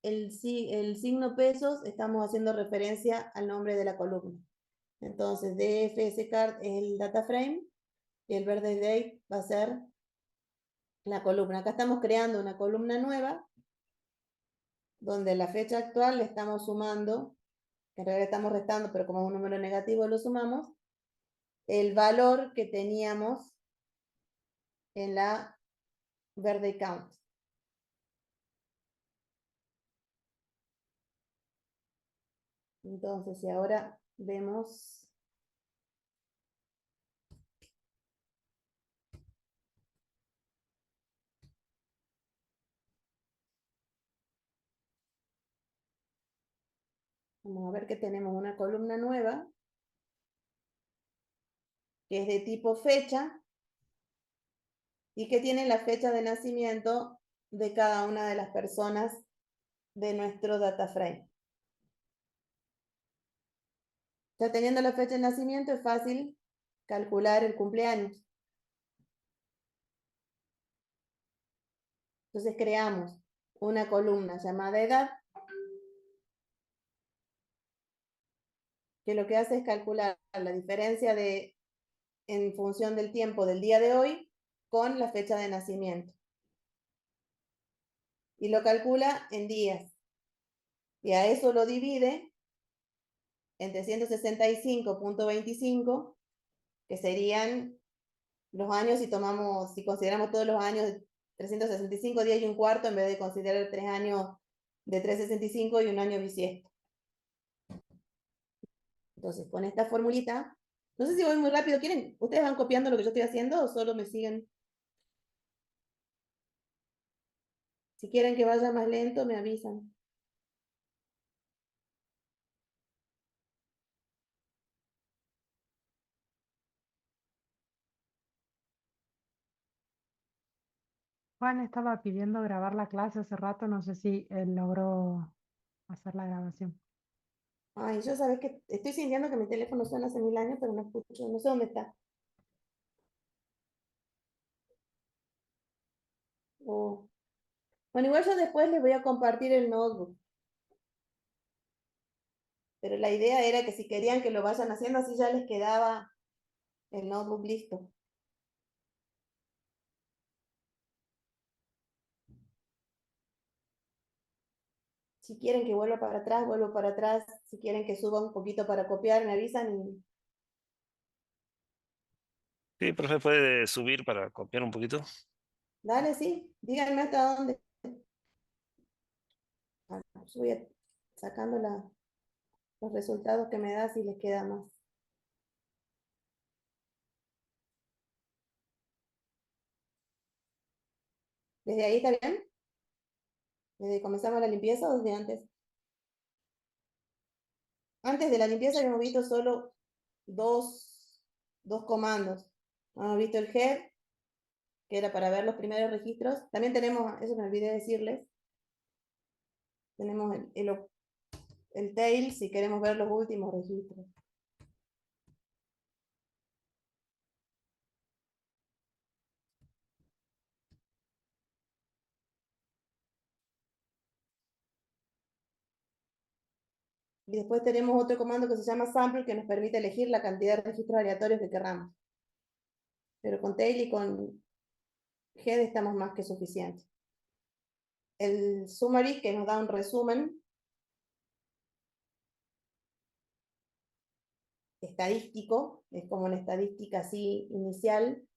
el signo pesos, estamos haciendo referencia al nombre de la columna. Entonces, DFSCard es el data frame y el birthday date va a ser la columna. Acá estamos creando una columna nueva donde la fecha actual le estamos sumando, en realidad estamos restando, pero como es un número negativo lo sumamos, el valor que teníamos en la birthday count. Entonces, si ahora vemos vamos a ver que tenemos una columna nueva que es de tipo fecha y que tiene la fecha de nacimiento de cada una de las personas de nuestro data frame. Ya teniendo la fecha de nacimiento es fácil calcular el cumpleaños. Entonces creamos una columna llamada edad, que lo que hace es calcular la diferencia en función del tiempo del día de hoy con la fecha de nacimiento. Y lo calcula en días. Y a eso lo divide en 365.25, que serían los años si consideramos todos los años de 365 días y un cuarto, en vez de considerar 3 años de 365 y un año bisiesto. Entonces, con esta formulita, no sé si voy muy rápido, ¿ustedes van copiando lo que yo estoy haciendo o solo me siguen? Si quieren que vaya más lento, me avisan. Juan estaba pidiendo grabar la clase hace rato, no sé si él logró hacer la grabación. Ay, yo sabes que estoy sintiendo que mi teléfono suena hace 1000 años, pero no escucho, no sé dónde está. Oh. Bueno, igual yo después les voy a compartir el notebook. Pero la idea era que si querían que lo vayan haciendo, así ya les quedaba el notebook listo. Si quieren que vuelva para atrás, vuelvo para atrás. Si quieren que suba un poquito para copiar, me avisan y... Sí, profe, puede subir para copiar un poquito. Dale, sí. Díganme hasta dónde. Ah, yo voy sacando los resultados que me da si les queda más. ¿Desde ahí está bien? ¿Desde comenzamos la limpieza o desde antes? Antes de la limpieza habíamos visto solo dos comandos. Hemos visto el head, que era para ver los primeros registros. También tenemos, eso me olvidé decirles, tenemos el tail si queremos ver los últimos registros. Y después tenemos otro comando que se llama sample que nos permite elegir la cantidad de registros aleatorios que queramos. Pero con tail y con head estamos más que suficientes. El summary que nos da un resumen estadístico, es como una estadística así inicial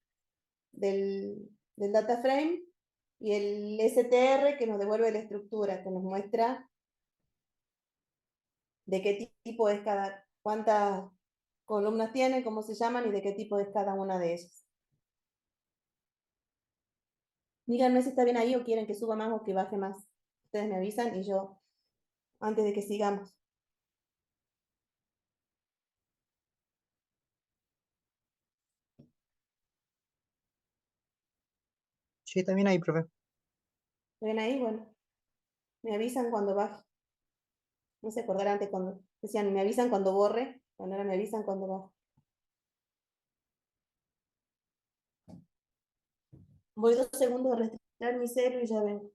del data frame, y el STR que nos devuelve la estructura, que nos muestra de qué tipo es cuántas columnas tiene, cómo se llaman y de qué tipo es cada una de ellas. Díganme si está bien ahí o quieren que suba más o que baje más. Ustedes me avisan y yo, antes de que sigamos. Sí, también ahí, profe. ¿Está bien ahí? Bueno, me avisan cuando baje. No se acordarán antes cuando decían, me avisan cuando borre. Bueno, ahora me avisan cuando baje. Voy 2 segundos a registrar mi celu y ya vengo.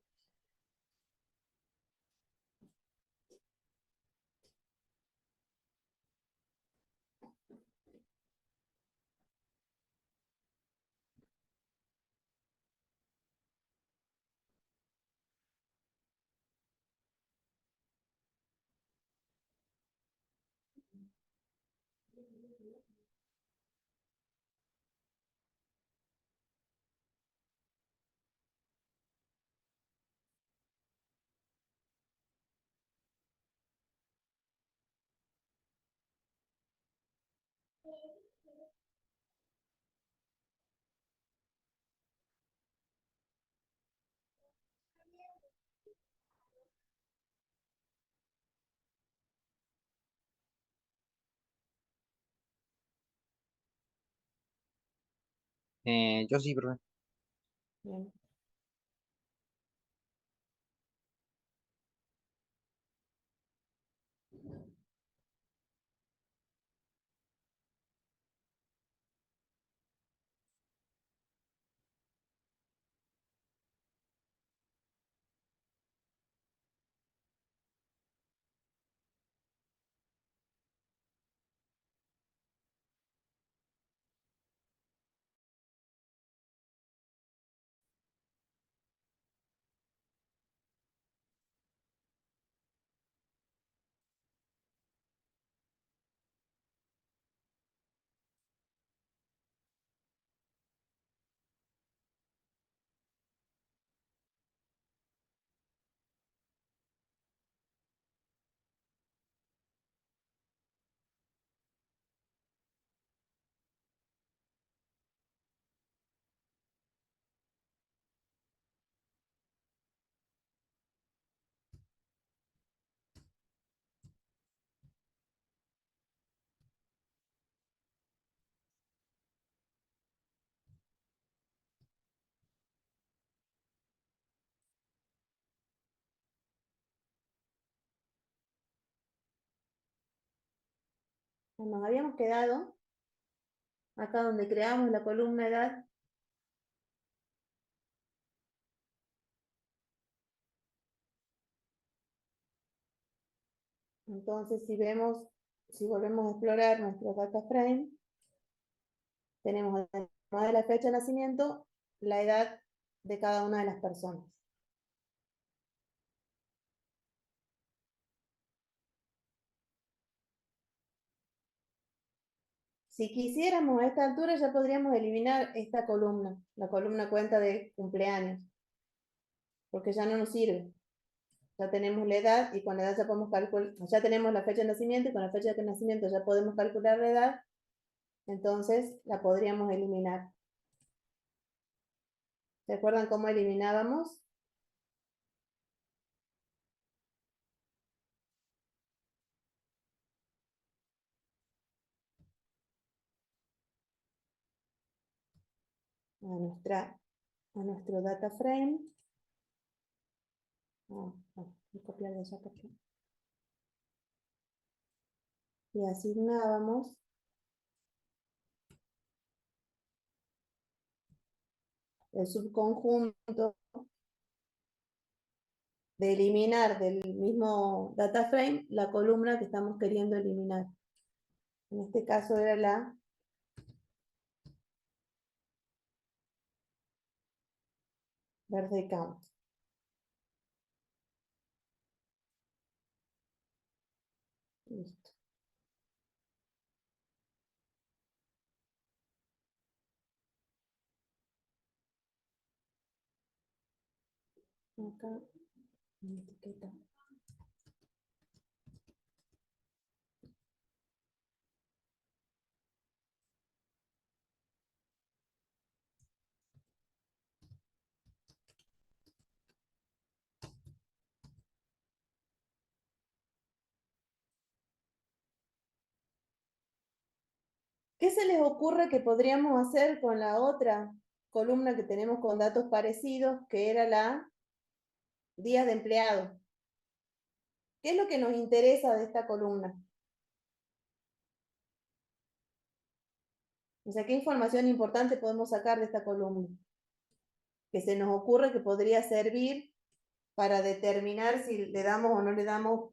Yo sí, profe. Bien. Nos habíamos quedado acá donde creamos la columna edad. Entonces, si volvemos a explorar nuestro data frame, tenemos además de la fecha de nacimiento, la edad de cada una de las personas. Si quisiéramos a esta altura ya podríamos eliminar esta columna, la columna cuenta de cumpleaños, porque ya no nos sirve. Ya tenemos la edad y con la edad ya podemos calcular, ya tenemos la fecha de nacimiento y con la fecha de nacimiento ya podemos calcular la edad, entonces la podríamos eliminar. ¿Se acuerdan cómo eliminábamos? A nuestro data frame. Voy a copiar de allá porque y asignábamos el subconjunto de eliminar del mismo data frame la columna que estamos queriendo eliminar. En este caso era la birthday count. Listo. Acá, una etiqueta. ¿Qué se les ocurre que podríamos hacer con la otra columna que tenemos con datos parecidos, que era la días de empleado? ¿Qué es lo que nos interesa de esta columna? O sea, ¿qué información importante podemos sacar de esta columna? Que se nos ocurre que podría servir para determinar si le damos o no le damos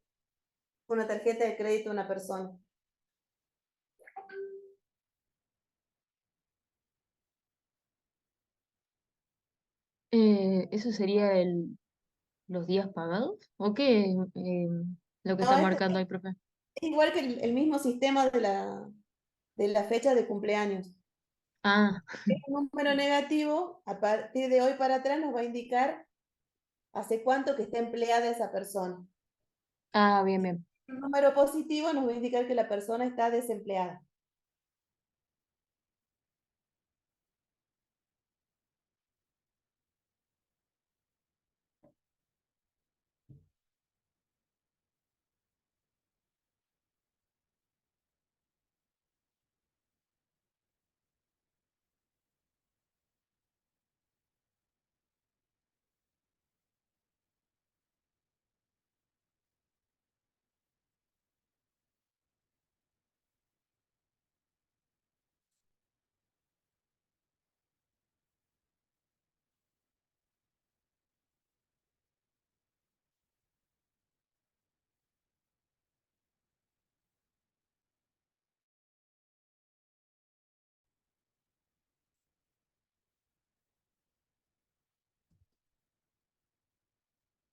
una tarjeta de crédito a una persona. ¿Eso sería los días pagados? ¿O qué lo que No, está es marcando ahí, profe? igual que el mismo sistema de la fecha de cumpleaños. Ah, Un número negativo, a partir de hoy para atrás, nos va a indicar hace cuánto que está empleada esa persona. ah, bien, bien. Un número positivo nos va a indicar que la persona está desempleada.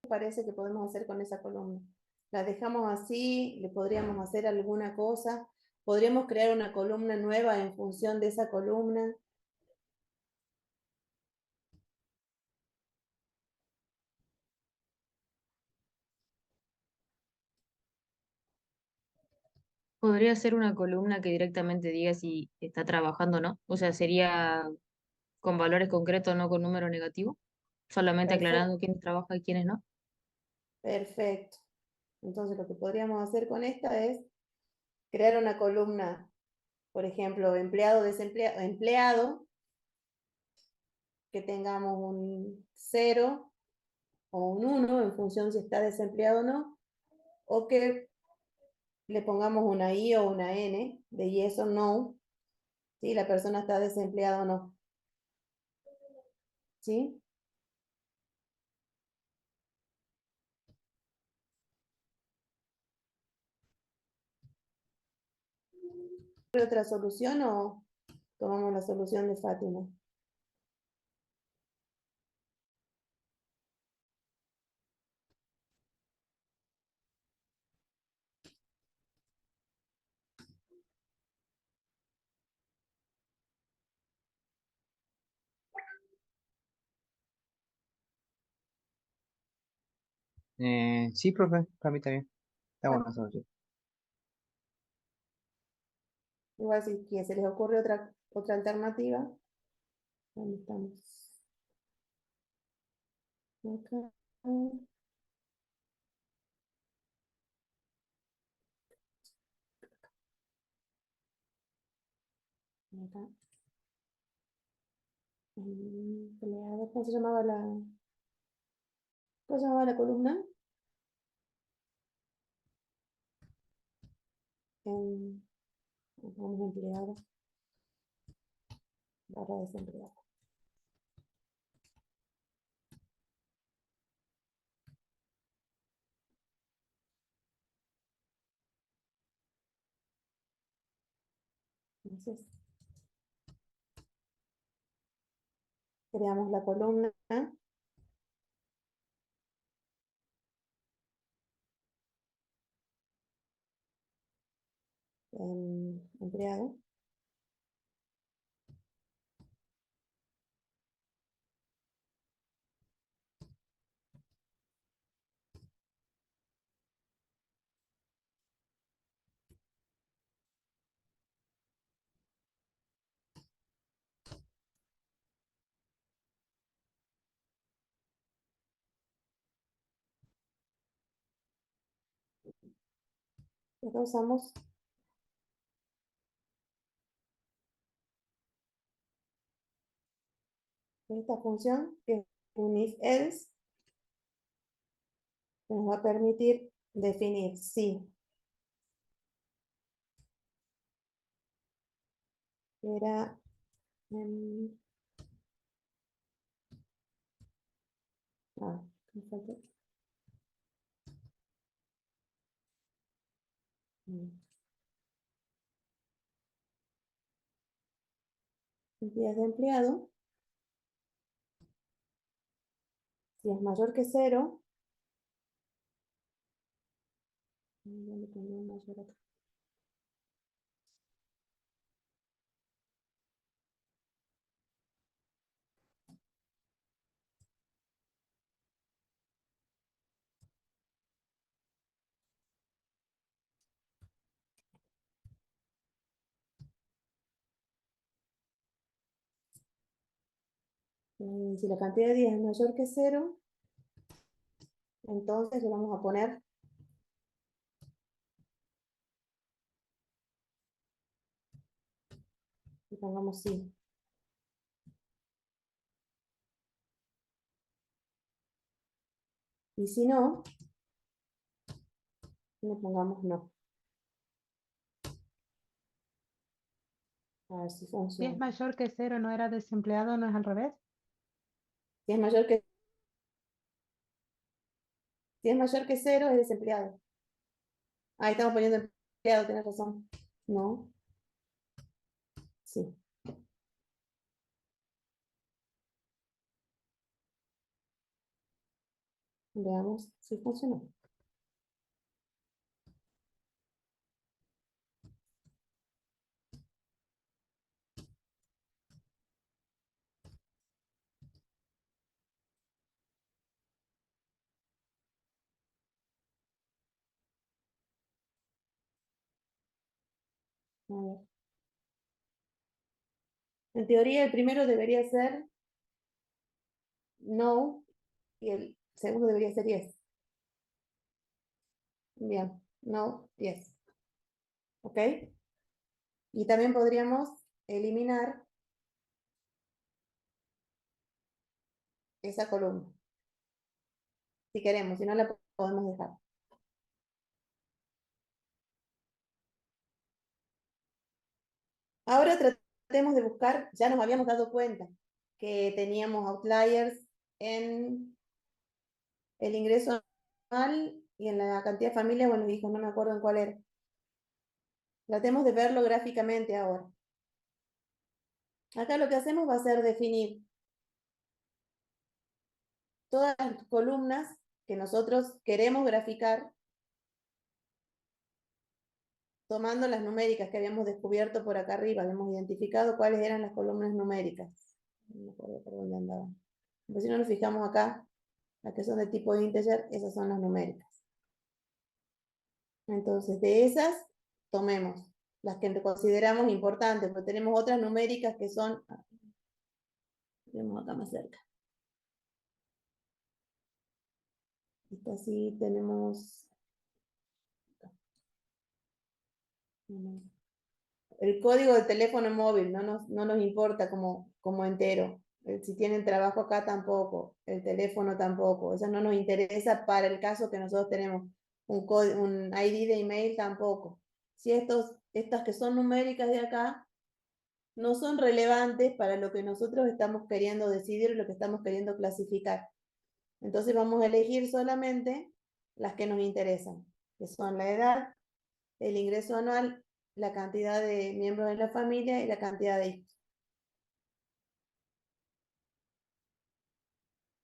Parece que podemos hacer con esa columna. La dejamos así, le podríamos hacer alguna cosa, podríamos crear una columna nueva en función de esa columna. Podría ser una columna que directamente diga si está trabajando o no. O sea, sería con valores concretos, no con número negativo. Solamente Perfecto, aclarando quiénes trabaja y quiénes no. perfecto. Entonces lo que podríamos hacer con esta es crear una columna, por ejemplo, empleado, desempleado, empleado, que tengamos un 0 o un 1 en función si está desempleado o no, o que le pongamos una I o una N de yes o no, si la persona está desempleada o no. ¿Sí? ¿Hay otra solución o tomamos la solución de Fátima? Sí, profe, para mí también. Está Bueno, buena solución. igual si que se les ocurre otra alternativa. ¿Dónde estamos? Acá. Acá. Empleado. ¿Cómo se llamaba la columna? Vamos a empleado. Barra desempleado. Entonces, creamos la columna. Empleado. Acá usamos esta función que es un if else, que nos va a permitir definir si era me faltó. Días de empleado, si es mayor que 0, ¿dónde pongo un mayor acá? Si la cantidad de días es mayor que 0, entonces le vamos a poner y pongamos sí. Y si no, le pongamos no. A ver si Si es funciona. mayor que 0, no era desempleado, ¿no es al revés? Si es mayor que 0, es desempleado. Ahí estamos poniendo empleado, tienes razón. No. Sí. Veamos si funcionó. A ver. En teoría, el primero debería ser no y el segundo debería ser yes. Bien, no, yes. ¿Ok? Y también podríamos eliminar esa columna. Si queremos, si no la podemos dejar. Ahora tratemos de buscar, ya nos habíamos dado cuenta que teníamos outliers en el ingreso anual y en la cantidad de familias, bueno, hijos, no me acuerdo en cuál era. Tratemos de verlo gráficamente ahora. Acá lo que hacemos va a ser definir todas las columnas que nosotros queremos graficar tomando las numéricas que habíamos descubierto por acá arriba, habíamos identificado cuáles eran las columnas numéricas. No me acuerdo por dónde andaban. Pero si no nos fijamos acá, las que son de tipo integer, esas son las numéricas. Entonces, de esas, tomemos las que consideramos importantes, porque tenemos otras numéricas que son, tenemos acá más cerca. Esta sí tenemos el código del teléfono móvil, no nos importa como entero. Si tienen trabajo acá tampoco, el teléfono tampoco, eso no nos interesa para el caso que nosotros tenemos un ID de email tampoco. Si estas que son numéricas de acá no son relevantes para lo que nosotros estamos queriendo decidir y lo que estamos queriendo clasificar. Entonces vamos a elegir solamente las que nos interesan, que son la edad, el ingreso anual, la cantidad de miembros de la familia y la cantidad de hijos.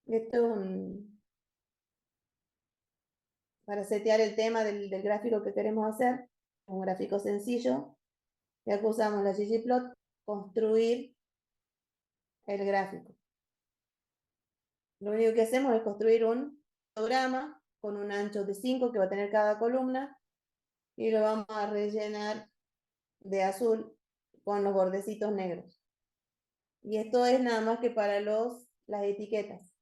Esto es para setear el tema del gráfico que queremos hacer, un gráfico sencillo, ya que usamos la ggplot, construir el gráfico. Lo único que hacemos es construir un programa con un ancho de 5 que va a tener cada columna y lo vamos a rellenar de azul con los bordecitos negros. Y esto es nada más que para las etiquetas.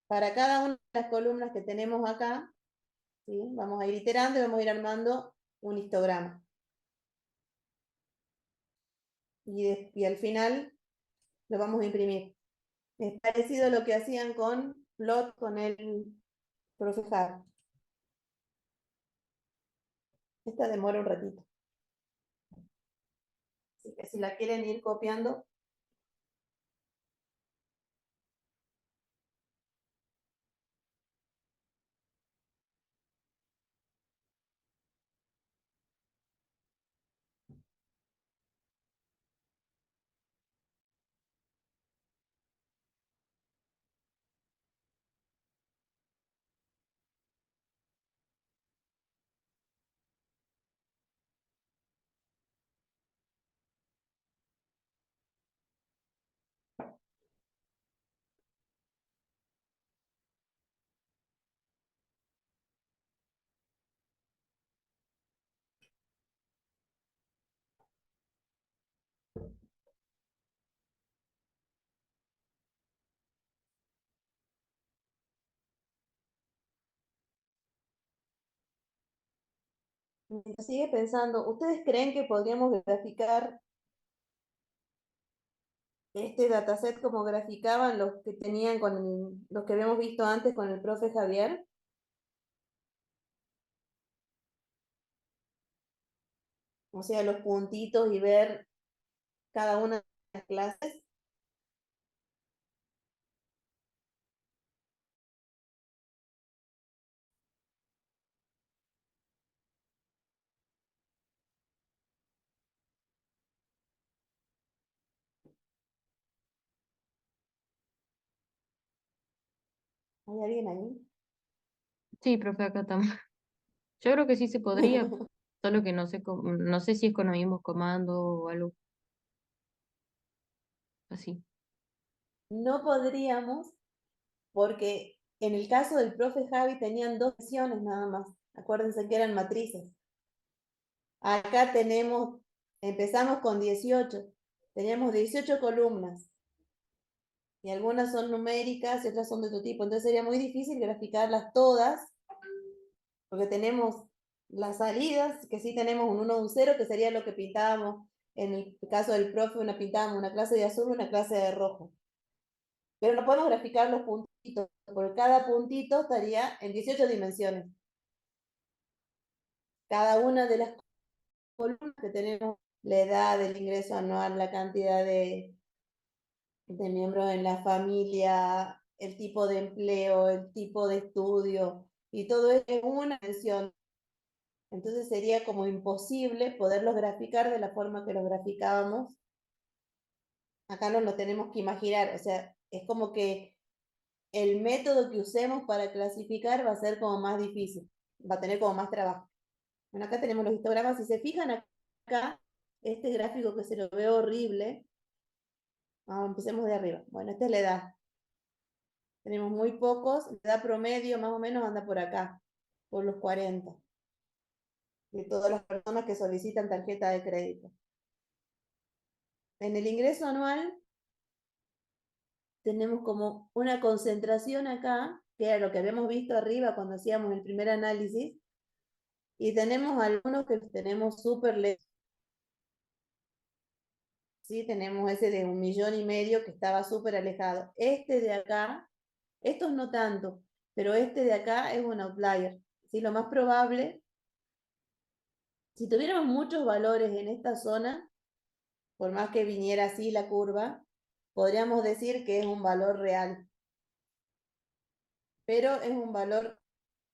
Para cada una de las columnas que tenemos acá, ¿sí? Vamos a ir iterando y vamos a ir armando un histograma. Y al final lo vamos a imprimir. Es parecido a lo que hacían con Plot, con el profe Jara. Esta demora un ratito. Así que si la quieren ir copiando, sigue pensando, ¿ustedes creen que podríamos graficar este dataset como graficaban los que tenían los que habíamos visto antes con el profe Javier? O sea, los puntitos y ver cada una de las clases. ¿Hay alguien ahí? Sí, profe, acá estamos. Yo creo que sí se podría, solo que no sé no sé si es con los mismos comandos o algo así. No podríamos, porque en el caso del profe Javi tenían 2 secciones nada más. Acuérdense que eran matrices. Acá empezamos con 18. Teníamos 18 columnas. Y algunas son numéricas y otras son de otro tipo. Entonces sería muy difícil graficarlas todas, porque tenemos las salidas, que sí tenemos un 1, un 0, que sería lo que pintábamos. En el caso del profe, pintábamos una clase de azul y una clase de rojo. Pero no podemos graficar los puntitos, porque cada puntito estaría en 18 dimensiones. Cada una de las columnas que tenemos, la edad, el ingreso anual, la cantidad de miembros en la familia, el tipo de empleo, el tipo de estudio, y todo eso es una dimensión. Entonces sería como imposible poderlos graficar de la forma que los graficábamos. Acá no lo tenemos que imaginar, o sea, es como que el método que usemos para clasificar va a ser como más difícil, va a tener como más trabajo. Bueno, acá tenemos los histogramas, si se fijan acá, este gráfico que se lo ve horrible, empecemos de arriba. Bueno, esta es la edad. Tenemos muy pocos, la edad promedio más o menos anda por acá, por los 40, de todas las personas que solicitan tarjeta de crédito. En el ingreso anual tenemos como una concentración acá, que era lo que habíamos visto arriba cuando hacíamos el primer análisis, y tenemos algunos que tenemos súper lejos. ¿Sí? Tenemos ese de 1,5 millones que estaba súper alejado. Este de acá, estos no tanto, pero este de acá es un outlier. ¿sí? Lo más probable, si tuviéramos muchos valores en esta zona, por más que viniera así la curva, podríamos decir que es un valor real, pero es un valor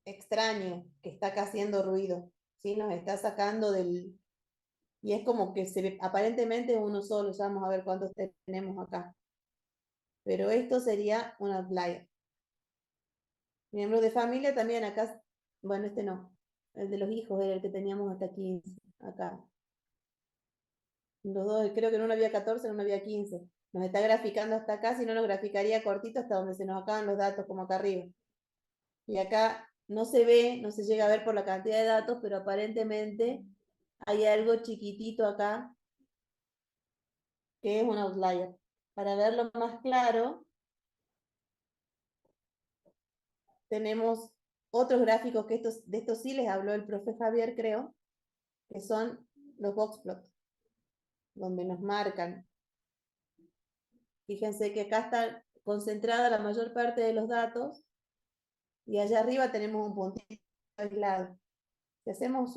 extraño que está acá haciendo ruido, ¿sí? Nos está sacando del... Y es como que se ve, aparentemente uno solo, ya vamos a ver cuántos tenemos acá. Pero esto sería un outlier. Miembros de familia también acá, bueno, este no, el de los hijos era el que teníamos hasta 15, acá. Los dos, creo que en uno había 14, en uno había 15. Nos está graficando hasta acá, si no nos graficaría cortito hasta donde se nos acaban los datos, como acá arriba. Y acá no se ve, no se llega a ver por la cantidad de datos, pero aparentemente hay algo chiquitito acá que es un outlier. Para verlo más claro, tenemos otros gráficos que de estos sí les habló el profe Javier, creo, que son los box plots, donde nos marcan. Fíjense que acá está concentrada la mayor parte de los datos y allá arriba tenemos un puntito aislado. Si hacemos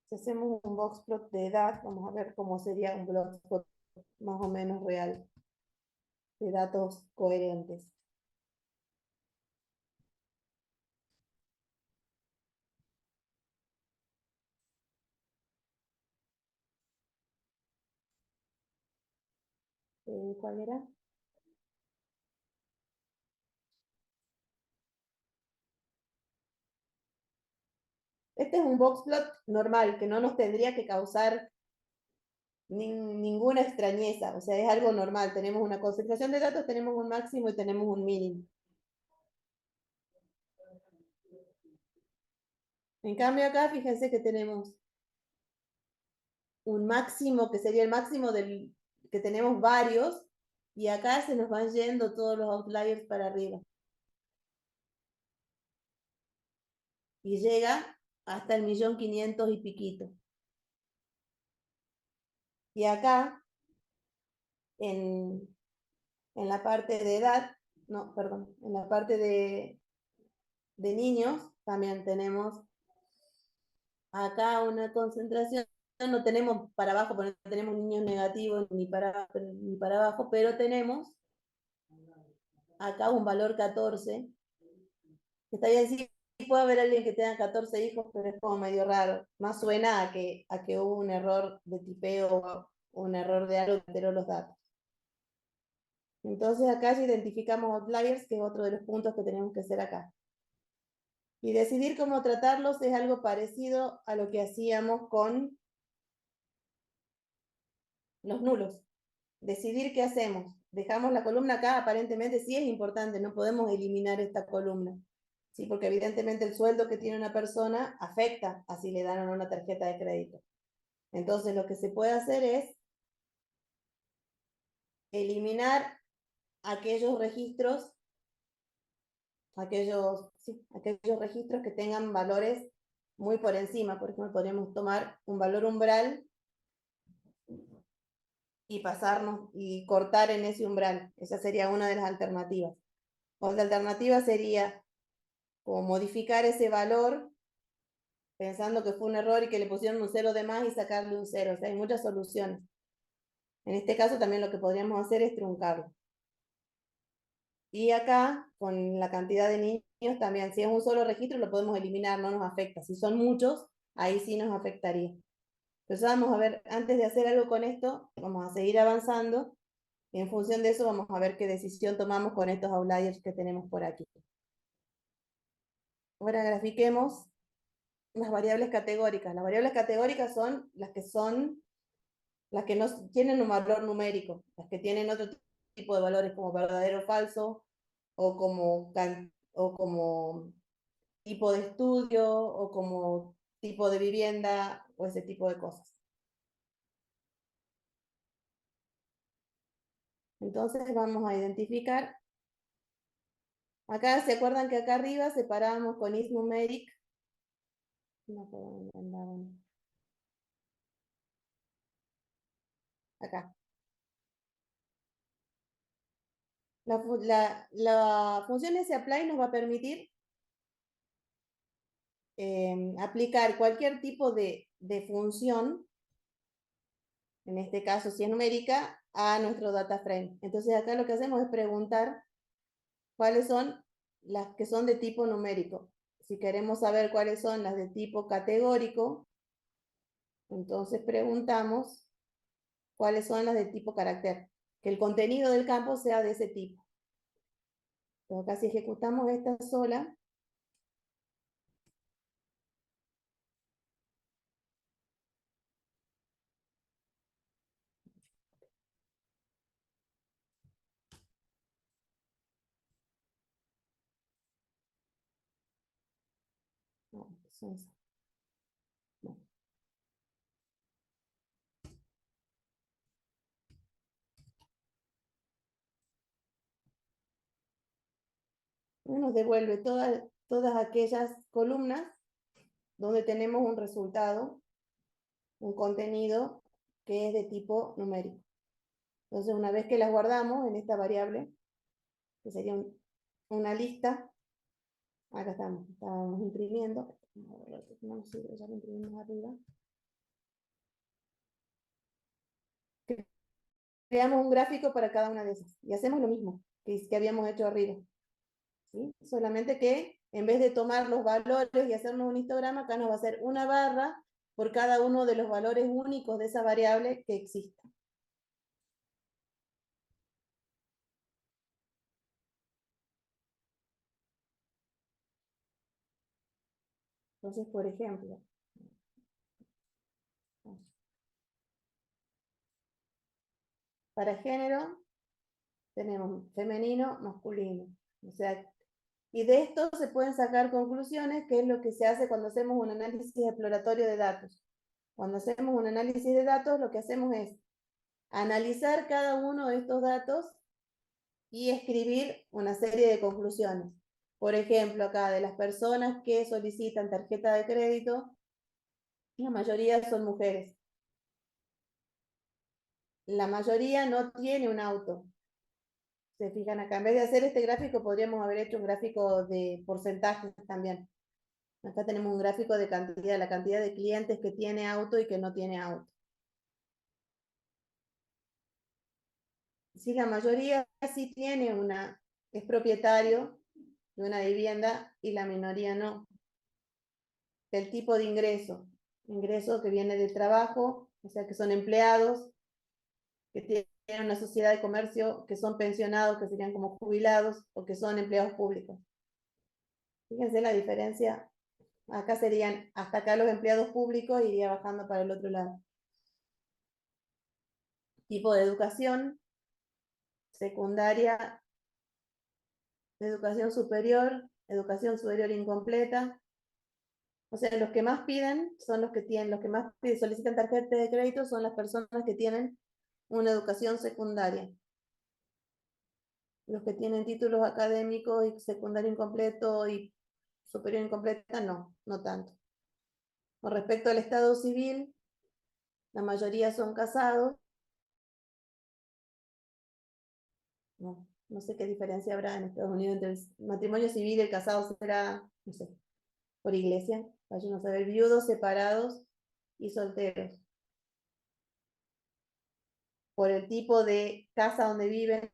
si hacemos un box plot de edad, vamos a ver cómo sería un box plot más o menos real, de datos coherentes. ¿Cuál era? Este es un box plot normal, que no nos tendría que causar ninguna extrañeza, o sea, es algo normal. Tenemos una concentración de datos, tenemos un máximo y tenemos un mínimo. En cambio acá, fíjense que tenemos un máximo, que sería el máximo del que tenemos varios, y acá se nos van yendo todos los outliers para arriba. Y llega hasta el 1.500.000 y piquito. Y acá, en la parte de edad, no, perdón, en la parte de niños, también tenemos acá una concentración. No tenemos para abajo, porque no tenemos niños negativos ni para abajo, pero tenemos acá un valor 14. Está bien, sí, puede haber alguien que tenga 14 hijos, pero es como medio raro. Más suena a que hubo un error de tipeo o un error de algo que alteró los datos. Entonces acá ya identificamos outliers, que es otro de los puntos que tenemos que hacer acá. Y decidir cómo tratarlos es algo parecido a lo que hacíamos con los nulos. Decidir qué hacemos. Dejamos la columna acá, aparentemente sí es importante, no podemos eliminar esta columna. Sí, porque evidentemente el sueldo que tiene una persona afecta a si le dan o no una tarjeta de crédito. Entonces lo que se puede hacer es eliminar aquellos registros, aquellos registros que tengan valores muy por encima. Por ejemplo, podríamos tomar un valor umbral y pasarnos y cortar en ese umbral. Esa sería una de las alternativas. Otra alternativa sería como modificar ese valor pensando que fue un error y que le pusieron un 0 de más y sacarle un 0. O sea, hay muchas soluciones. En este caso también lo que podríamos hacer es truncarlo. Y acá, con la cantidad de niños también, si es un solo registro lo podemos eliminar, no nos afecta. Si son muchos, ahí sí nos afectaría. Entonces vamos a ver, antes de hacer algo con esto, vamos a seguir avanzando. Y en función de eso vamos a ver qué decisión tomamos con estos outliers que tenemos por aquí. Ahora grafiquemos las variables categóricas. Las variables categóricas son las que no tienen un valor numérico, las que tienen otro tipo de valores como verdadero o falso, o como tipo de estudio, o como tipo de vivienda, o ese tipo de cosas. Entonces vamos a identificar. Acá, ¿se acuerdan que acá arriba separábamos con is numeric? No puedo andar. Acá. La función sapply nos va a permitir aplicar cualquier tipo de función, en este caso si es numérica, a nuestro data frame. Entonces acá lo que hacemos es preguntar cuáles son las que son de tipo numérico. Si queremos saber cuáles son las de tipo categórico, entonces preguntamos cuáles son las de tipo carácter, que el contenido del campo sea de ese tipo. Entonces acá si ejecutamos esta sola, no, son esas. No. Nos devuelve todas aquellas columnas donde tenemos un resultado, un contenido que es de tipo numérico. Entonces, una vez que las guardamos en esta variable, que sería una lista, acá estábamos imprimiendo, no sirve, ya lo imprimimos arriba. Creamos un gráfico para cada una de esas y hacemos lo mismo que habíamos hecho arriba. ¿Sí? Solamente que en vez de tomar los valores y hacernos un histograma, acá nos va a hacer una barra por cada uno de los valores únicos de esa variable que exista. Entonces, por ejemplo, para género tenemos femenino, masculino. O sea, y de esto se pueden sacar conclusiones, que es lo que se hace cuando hacemos un análisis exploratorio de datos. Cuando hacemos un análisis de datos, lo que hacemos es analizar cada uno de estos datos y escribir una serie de conclusiones. Por ejemplo, acá de las personas que solicitan tarjeta de crédito, la mayoría son mujeres. La mayoría no tiene un auto. Se fijan acá, en vez de hacer este gráfico, podríamos haber hecho un gráfico de porcentajes también. Acá tenemos un gráfico de cantidad, la cantidad de clientes que tiene auto y que no tiene auto. Si la mayoría sí tiene es propietario de una vivienda y la minoría no. El tipo de ingreso que viene del trabajo, o sea que son empleados, que tienen una sociedad de comercio, que son pensionados, que serían como jubilados, o que son empleados públicos. Fíjense la diferencia. Acá serían, hasta acá los empleados públicos, iría bajando para el otro lado. Tipo de educación, secundaria, educación superior incompleta. O sea, los que más piden son los que tienen, los que más solicitan tarjeta de crédito son las personas que tienen una educación secundaria. Los que tienen títulos académicos y secundario incompleto y superior incompleta, no tanto. Con respecto al estado civil, la mayoría son casados. No sé qué diferencia habrá en Estados Unidos entre el matrimonio civil y el casado, será, no sé, por iglesia. Hay uno saber viudos, separados y solteros. Por el tipo de casa donde viven,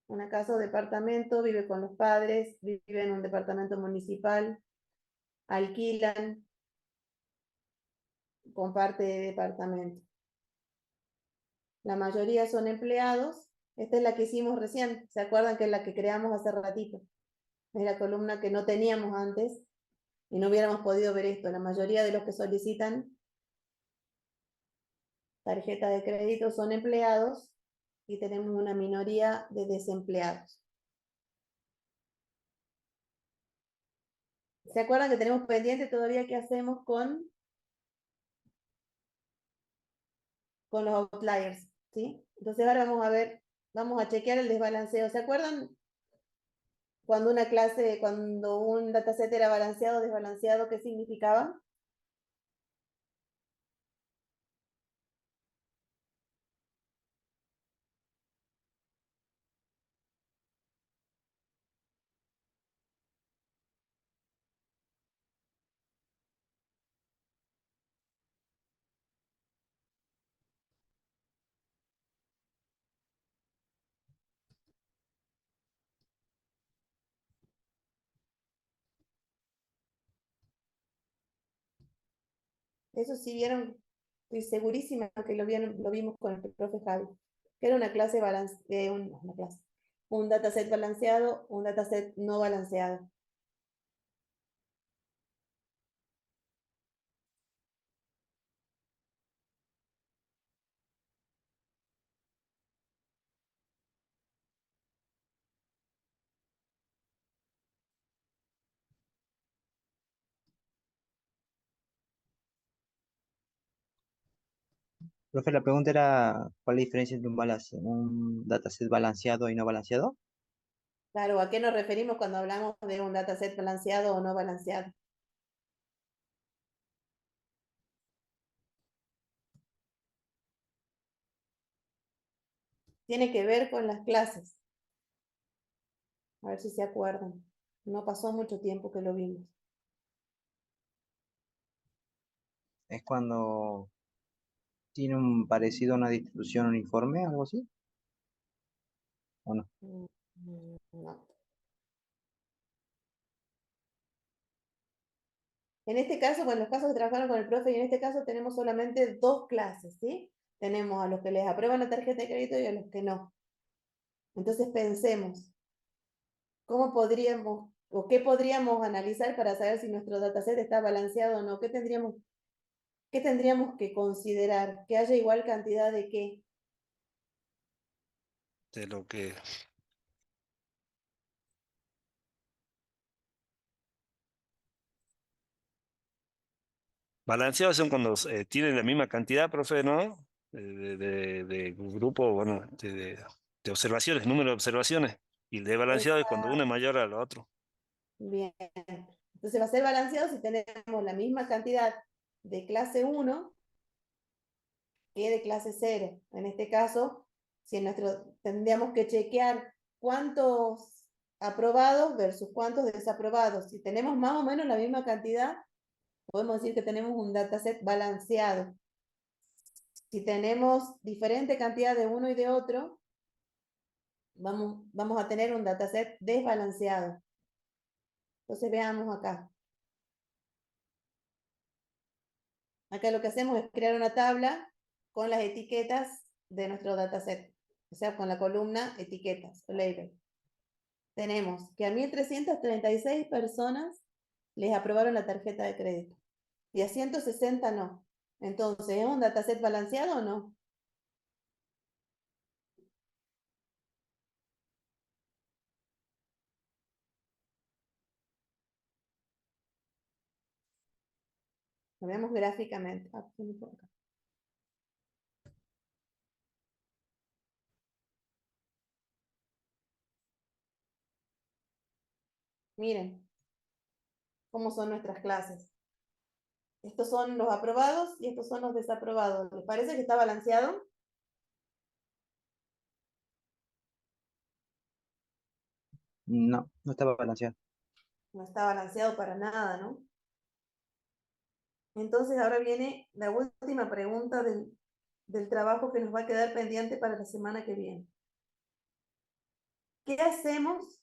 una casa o departamento, vive con los padres, vive en un departamento municipal, alquilan, comparte departamento. La mayoría son empleados. Esta es la que hicimos recién. ¿Se acuerdan que es la que creamos hace ratito? Es la columna que no teníamos antes y no hubiéramos podido ver esto. La mayoría de los que solicitan tarjeta de crédito son empleados y tenemos una minoría de desempleados. ¿Se acuerdan que tenemos pendiente todavía qué hacemos con los outliers? ¿Sí? Entonces ahora vamos a ver, vamos a chequear el desbalanceo. ¿Se acuerdan cuando cuando un dataset era balanceado o desbalanceado, qué significaba? Eso sí vieron, estoy segurísima que lo vieron, lo vimos con el profe Javi, que era una clase una clase, un dataset balanceado, un dataset no balanceado. Profe, la pregunta era, ¿cuál es la diferencia entre un dataset balanceado y no balanceado? Claro, ¿a qué nos referimos cuando hablamos de un dataset balanceado o no balanceado? Tiene que ver con las clases. A ver si se acuerdan. No pasó mucho tiempo que lo vimos. ¿Es cuando tiene un parecido a una distribución uniforme, algo así? ¿O no? No. En este caso, bueno, los casos que trabajaron con el profe, y en este caso tenemos solamente dos clases, ¿sí? Tenemos a los que les aprueban la tarjeta de crédito y a los que no. Entonces pensemos, ¿cómo podríamos o qué podríamos analizar para saber si nuestro dataset está balanceado o no? Qué tendríamos que considerar? ¿Que haya igual cantidad de qué? De lo que balanceados son cuando tienen la misma cantidad, profe, ¿no? De grupo, bueno, de observaciones, número de observaciones. Y el desbalanceado es cuando uno es mayor al otro. Bien. Entonces va a ser balanceado si tenemos la misma cantidad de clase 1 que de clase 0. En este caso, si en tendríamos que chequear cuántos aprobados versus cuántos desaprobados. Si tenemos más o menos la misma cantidad, podemos decir que tenemos un dataset balanceado. Si tenemos diferente cantidad de uno y de otro, vamos a tener un dataset desbalanceado. Entonces veamos acá. Acá lo que hacemos es crear una tabla con las etiquetas de nuestro dataset, o sea, con la columna etiquetas o label. Tenemos que a 1.336 personas les aprobaron la tarjeta de crédito y a 160 no. Entonces, ¿es un dataset balanceado o no? Lo vemos gráficamente. Miren cómo son nuestras clases. Estos son los aprobados y estos son los desaprobados. ¿Les parece que está balanceado? No, no estaba balanceado. No está balanceado para nada, ¿no? Entonces ahora viene la última pregunta del trabajo que nos va a quedar pendiente para la semana que viene. ¿Qué hacemos?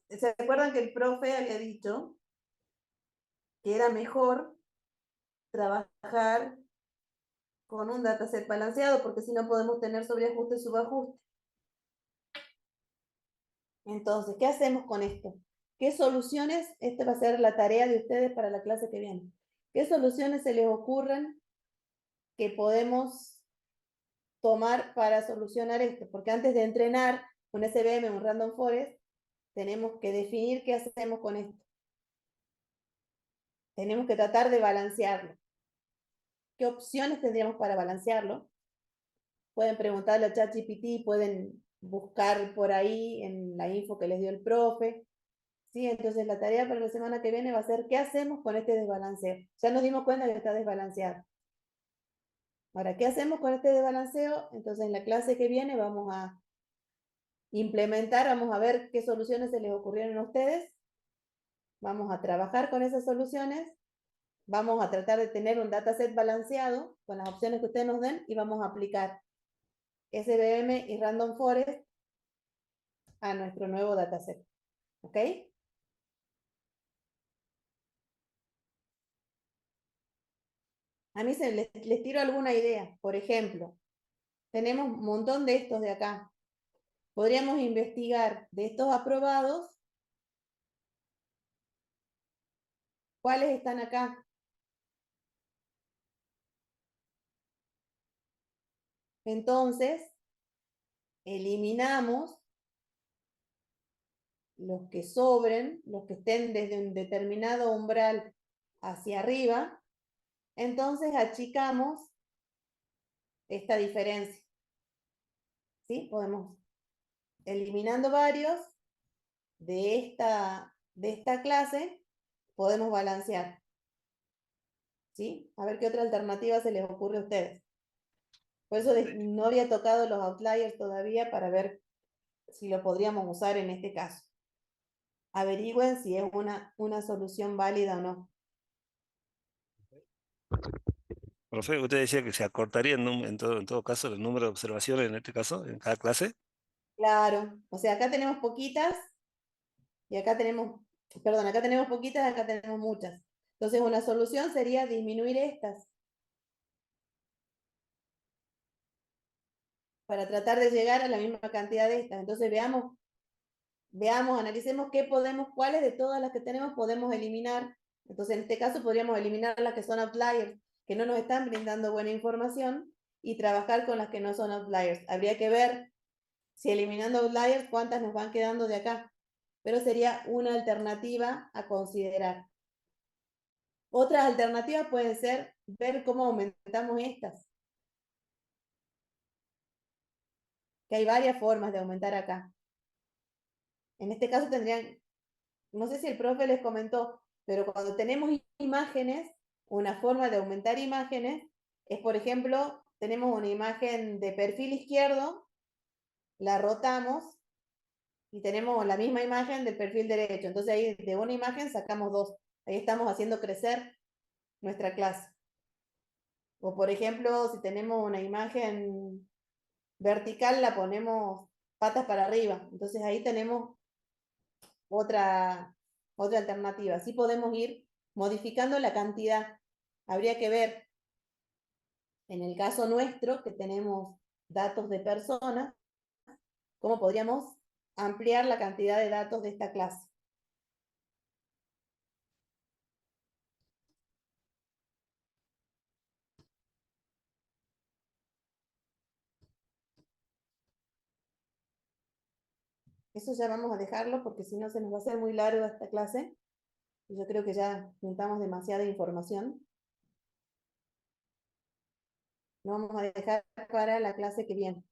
¿Se acuerdan que el profe había dicho que era mejor trabajar con un dataset balanceado porque si no podemos tener sobreajuste y subajuste? Entonces, ¿qué hacemos con esto? ¿Qué soluciones? Esta va a ser la tarea de ustedes para la clase que viene. ¿Qué soluciones se les ocurren que podemos tomar para solucionar esto? Porque antes de entrenar un SVM, un Random Forest, tenemos que definir qué hacemos con esto. Tenemos que tratar de balancearlo. ¿Qué opciones tendríamos para balancearlo? Pueden preguntarle a ChatGPT, pueden buscar por ahí en la info que les dio el profe. ¿Sí? Entonces la tarea para la semana que viene va a ser ¿qué hacemos con este desbalanceo? Ya nos dimos cuenta que está desbalanceado. Ahora, ¿qué hacemos con este desbalanceo? Entonces en la clase que viene vamos a implementar, vamos a ver qué soluciones se les ocurrieron a ustedes. Vamos a trabajar con esas soluciones. Vamos a tratar de tener un dataset balanceado con las opciones que ustedes nos den y vamos a aplicar SVM y Random Forest a nuestro nuevo dataset. ¿Ok? A mí les tiro alguna idea. Por ejemplo, tenemos un montón de estos de acá. Podríamos investigar de estos aprobados, cuáles están acá. Entonces, eliminamos los que sobren, los que estén desde un determinado umbral hacia arriba. Entonces, achicamos esta diferencia. ¿Sí? Podemos, eliminando varios de esta clase, podemos balancear. ¿Sí? A ver qué otra alternativa se les ocurre a ustedes. Por eso no había tocado los outliers todavía para ver si lo podríamos usar en este caso. Averigüen si es una solución válida o no. Profe, usted decía que se acortaría en todo caso el número de observaciones, en este caso, en cada clase. Claro, o sea, acá tenemos poquitas y acá tenemos, perdón, acá tenemos poquitas, acá tenemos muchas. Entonces, una solución sería disminuir estas para tratar de llegar a la misma cantidad de estas. Entonces, veamos, analicemos cuáles de todas las que tenemos podemos eliminar. Entonces, en este caso, podríamos eliminar las que son outliers, que no nos están brindando buena información, y trabajar con las que no son outliers. Habría que ver si eliminando outliers, cuántas nos van quedando de acá. Pero sería una alternativa a considerar. Otras alternativas pueden ser ver cómo aumentamos estas. Que hay varias formas de aumentar acá. En este caso tendrían, no sé si el profe les comentó, pero cuando tenemos imágenes, una forma de aumentar imágenes es, por ejemplo, tenemos una imagen de perfil izquierdo, la rotamos y tenemos la misma imagen del perfil derecho. Entonces ahí de una imagen sacamos dos. Ahí estamos haciendo crecer nuestra clase. O por ejemplo, si tenemos una imagen vertical, la ponemos patas para arriba. Entonces ahí tenemos otra alternativa. Así podemos ir modificando la cantidad. Habría que ver, en el caso nuestro, que tenemos datos de personas, cómo podríamos ampliar la cantidad de datos de esta clase. Eso ya vamos a dejarlo porque si no se nos va a hacer muy largo esta clase. Yo creo que ya juntamos demasiada información. Lo vamos a dejar para la clase que viene.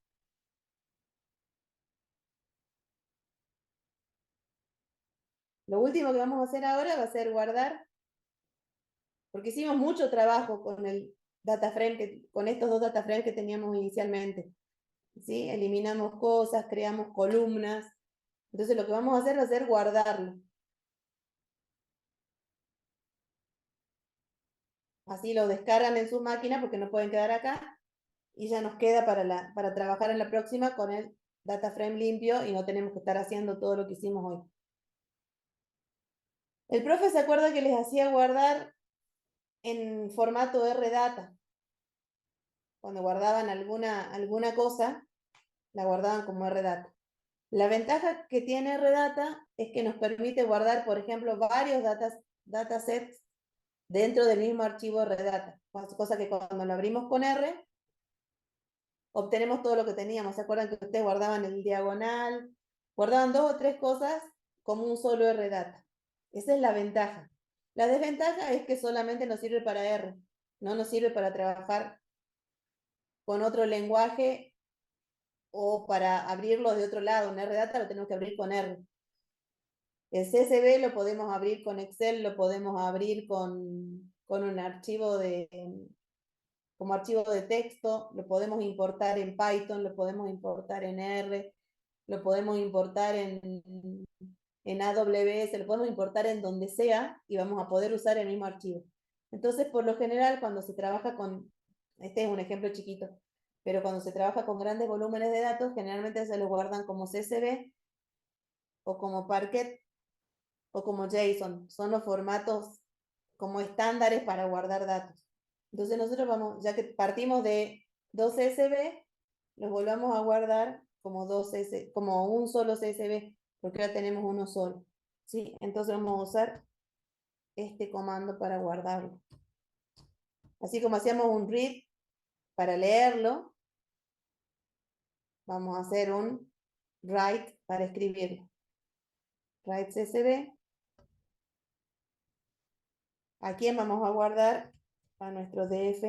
Lo último que vamos a hacer ahora va a ser guardar, porque hicimos mucho trabajo con el data frame, con estos dos data frames que teníamos inicialmente. ¿Sí? Eliminamos cosas, creamos columnas. Entonces lo que vamos a hacer va a ser guardarlo. Así lo descargan en su máquina porque no pueden quedar acá. Y ya nos queda para trabajar en la próxima con el data frame limpio y no tenemos que estar haciendo todo lo que hicimos hoy. El profe se acuerda que les hacía guardar en formato RData. Cuando guardaban alguna cosa, la guardaban como RData. La ventaja que tiene RData es que nos permite guardar, por ejemplo, varios datasets dentro del mismo archivo RData. Cosa que cuando lo abrimos con R, obtenemos todo lo que teníamos. ¿Se acuerdan que ustedes guardaban el diagonal? Guardaban 2 o 3 cosas como un solo RData. Esa es la ventaja. La desventaja es que solamente nos sirve para R. No nos sirve para trabajar con otro lenguaje o para abrirlo de otro lado. Un RData lo tenemos que abrir con R. El CSV lo podemos abrir con Excel, lo podemos abrir con un archivo como archivo de texto, lo podemos importar en Python, lo podemos importar en R, lo podemos importar en AWS, lo podemos importar en donde sea y vamos a poder usar el mismo archivo. Entonces, por lo general, cuando se trabaja este es un ejemplo chiquito, pero cuando se trabaja con grandes volúmenes de datos, generalmente se los guardan como CSV o como Parquet o como JSON. Son los formatos como estándares para guardar datos. Entonces nosotros vamos, ya que partimos de 2 CSV, los volvamos a guardar como como un solo CSV, porque ahora tenemos uno solo. ¿Sí? Entonces vamos a usar este comando para guardarlo. Así como hacíamos un read para leerlo, vamos a hacer un write para escribirlo. Write CSV. ¿A quién vamos a guardar? A nuestro DF.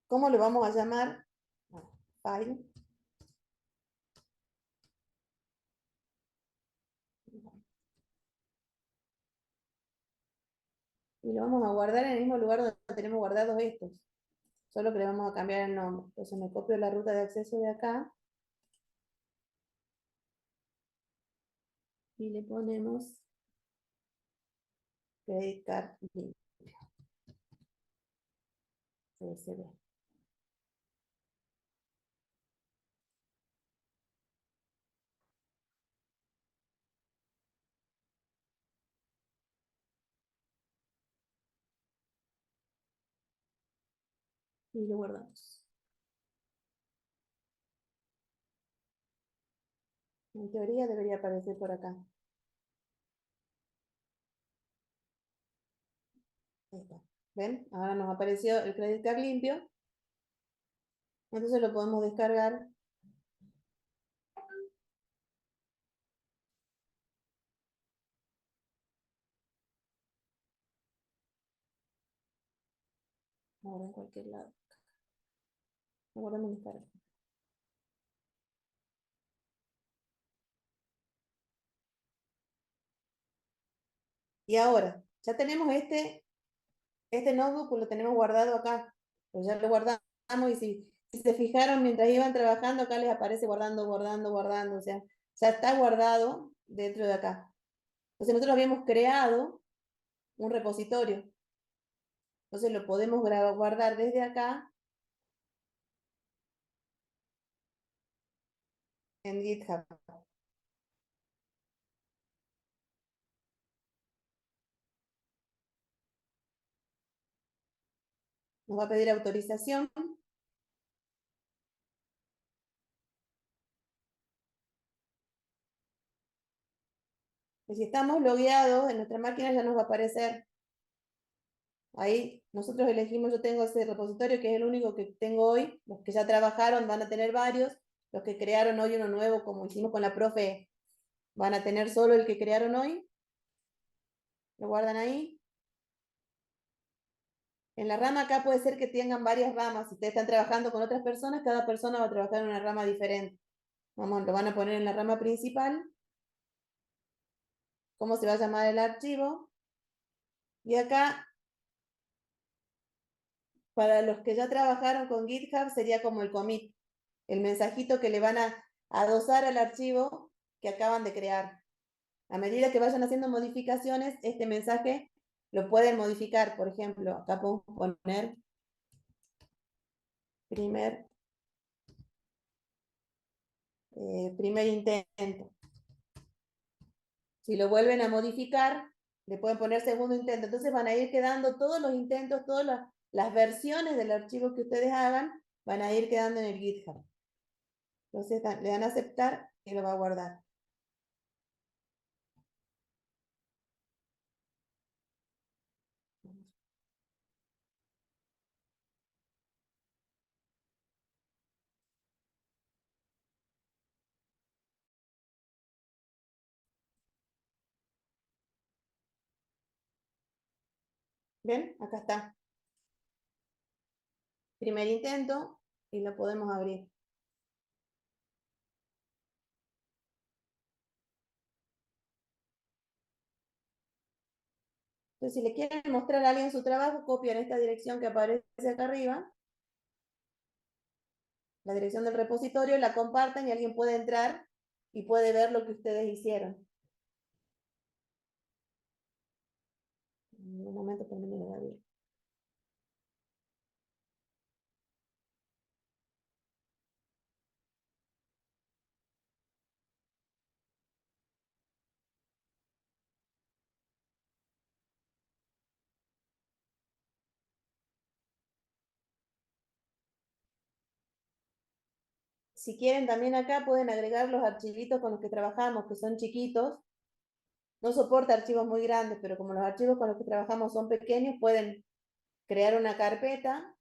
¿Cómo lo vamos a llamar? File. Y lo vamos a guardar en el mismo lugar donde tenemos guardados estos. Solo que le vamos a cambiar el nombre. Entonces me copio la ruta de acceso de acá. Y le ponemos credit card limpio. CSV. Y lo guardamos. En teoría debería aparecer por acá. Ahí está. ¿Ven? Ahora nos apareció el credit card limpio. Entonces lo podemos descargar. Ahora en cualquier lado. Lo guardamos en descarga. Y ahora, ya tenemos este notebook, pues lo tenemos guardado acá. Pues ya lo guardamos y si se fijaron mientras iban trabajando, acá les aparece guardando, guardando, guardando. O sea, ya está guardado dentro de acá. Entonces nosotros habíamos creado un repositorio. Entonces lo podemos guardar desde acá en GitHub. Nos va a pedir autorización. Y si estamos logueados en nuestra máquina ya nos va a aparecer. Ahí nosotros elegimos, yo tengo ese repositorio que es el único que tengo hoy. Los que ya trabajaron van a tener varios. Los que crearon hoy uno nuevo, como hicimos con la profe, van a tener solo el que crearon hoy. Lo guardan ahí. En la rama acá puede ser que tengan varias ramas. Si ustedes están trabajando con otras personas, cada persona va a trabajar en una rama diferente. Vamos, lo van a poner en la rama principal. ¿Cómo se va a llamar el archivo? Y acá, para los que ya trabajaron con GitHub, sería como el commit, el mensajito que le van a adosar al archivo que acaban de crear. A medida que vayan haciendo modificaciones, este mensaje lo pueden modificar. Por ejemplo, acá podemos poner primer intento. Si lo vuelven a modificar, le pueden poner segundo intento. Entonces van a ir quedando todos los intentos, todas las versiones del archivo que ustedes hagan, van a ir quedando en el GitHub. Entonces le dan a aceptar y lo va a guardar. ¿Ven? Acá está. Primer intento y lo podemos abrir. Entonces, si le quieren mostrar a alguien su trabajo, copian esta dirección que aparece acá arriba, la dirección del repositorio, la comparten y alguien puede entrar y puede ver lo que ustedes hicieron. En un momento termino de abrir. si quieren también acá pueden agregar los archivitos con los que trabajamos, que son chiquitos. No soporta archivos muy grandes, pero como los archivos con los que trabajamos son pequeños, pueden crear una carpeta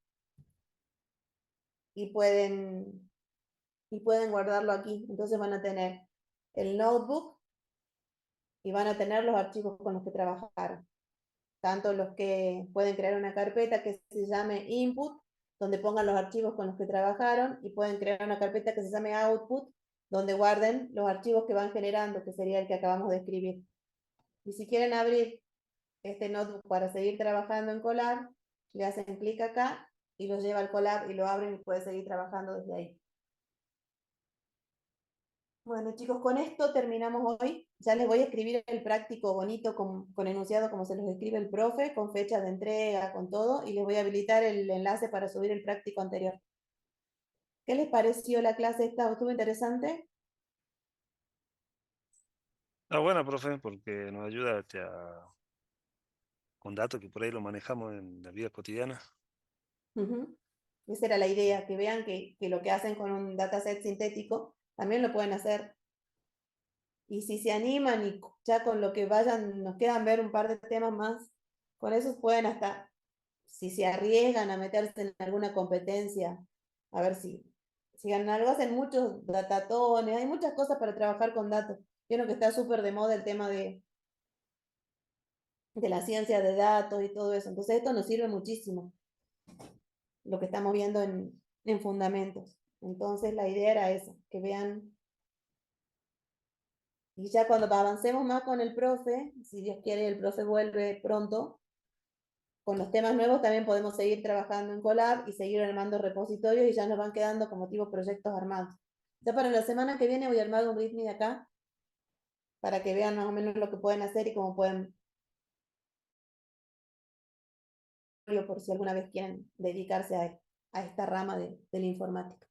y pueden guardarlo aquí. Entonces van a tener el notebook y van a tener los archivos con los que trabajaron. Tanto los que pueden crear una carpeta que se llame input, donde pongan los archivos con los que trabajaron, y pueden crear una carpeta que se llame output, donde guarden los archivos que van generando, que sería el que acabamos de escribir. Y si quieren abrir este notebook para seguir trabajando en Colab, le hacen clic acá y lo lleva al Colab y lo abren y pueden seguir trabajando desde ahí. Bueno, chicos, con esto terminamos hoy. Ya les voy a escribir el práctico bonito con enunciado como se los escribe el profe, con fecha de entrega, con todo, y les voy a habilitar el enlace para subir el práctico anterior. ¿Qué les pareció la clase esta? ¿Estuvo interesante? Está buena, profe, porque nos ayuda con datos que por ahí lo manejamos en la vida cotidiana. Ujú. Esa era la idea, que vean que lo que hacen con un dataset sintético también lo pueden hacer. Y si se animan y ya con lo que vayan, nos quedan ver un par de temas más, con eso pueden hasta, si se arriesgan a meterse en alguna competencia, a ver si ganan algo, hacen muchos datatones, hay muchas cosas para trabajar con datos. Vieron que está súper de moda el tema de la ciencia de datos y todo eso. Entonces esto nos sirve muchísimo, lo que estamos viendo en fundamentos. Entonces la idea era esa, que vean. Y ya cuando avancemos más con el profe, si Dios quiere, el profe vuelve pronto, con los temas nuevos también podemos seguir trabajando en Colab y seguir armando repositorios y ya nos van quedando como tipo proyectos armados. Ya para la semana que viene voy a armar un README de acá para que vean más o menos lo que pueden hacer y cómo pueden, por si alguna vez quieren dedicarse a esta rama de la informática.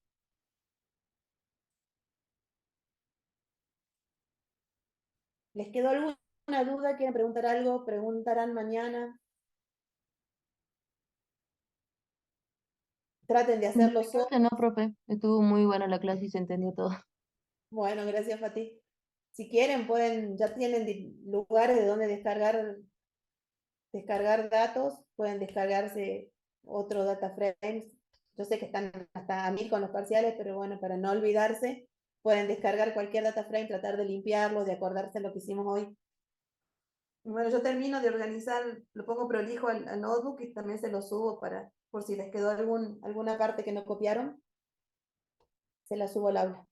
¿Les quedó alguna duda? ¿Quieren preguntar algo? ¿Preguntarán mañana? Traten de hacerlo solo. No, profe, estuvo muy buena la clase y se entendió todo. Bueno, gracias, Fati. Si quieren, ya tienen lugares de donde descargar datos, pueden descargarse otro data frames. Yo sé que están hasta a 1000 con los parciales, pero bueno, para no olvidarse, pueden descargar cualquier data frame, tratar de limpiarlo, de acordarse de lo que hicimos hoy. Bueno, yo termino de organizar, lo pongo prolijo al notebook y también se lo subo por si les quedó alguna parte que no copiaron, se la subo al aula.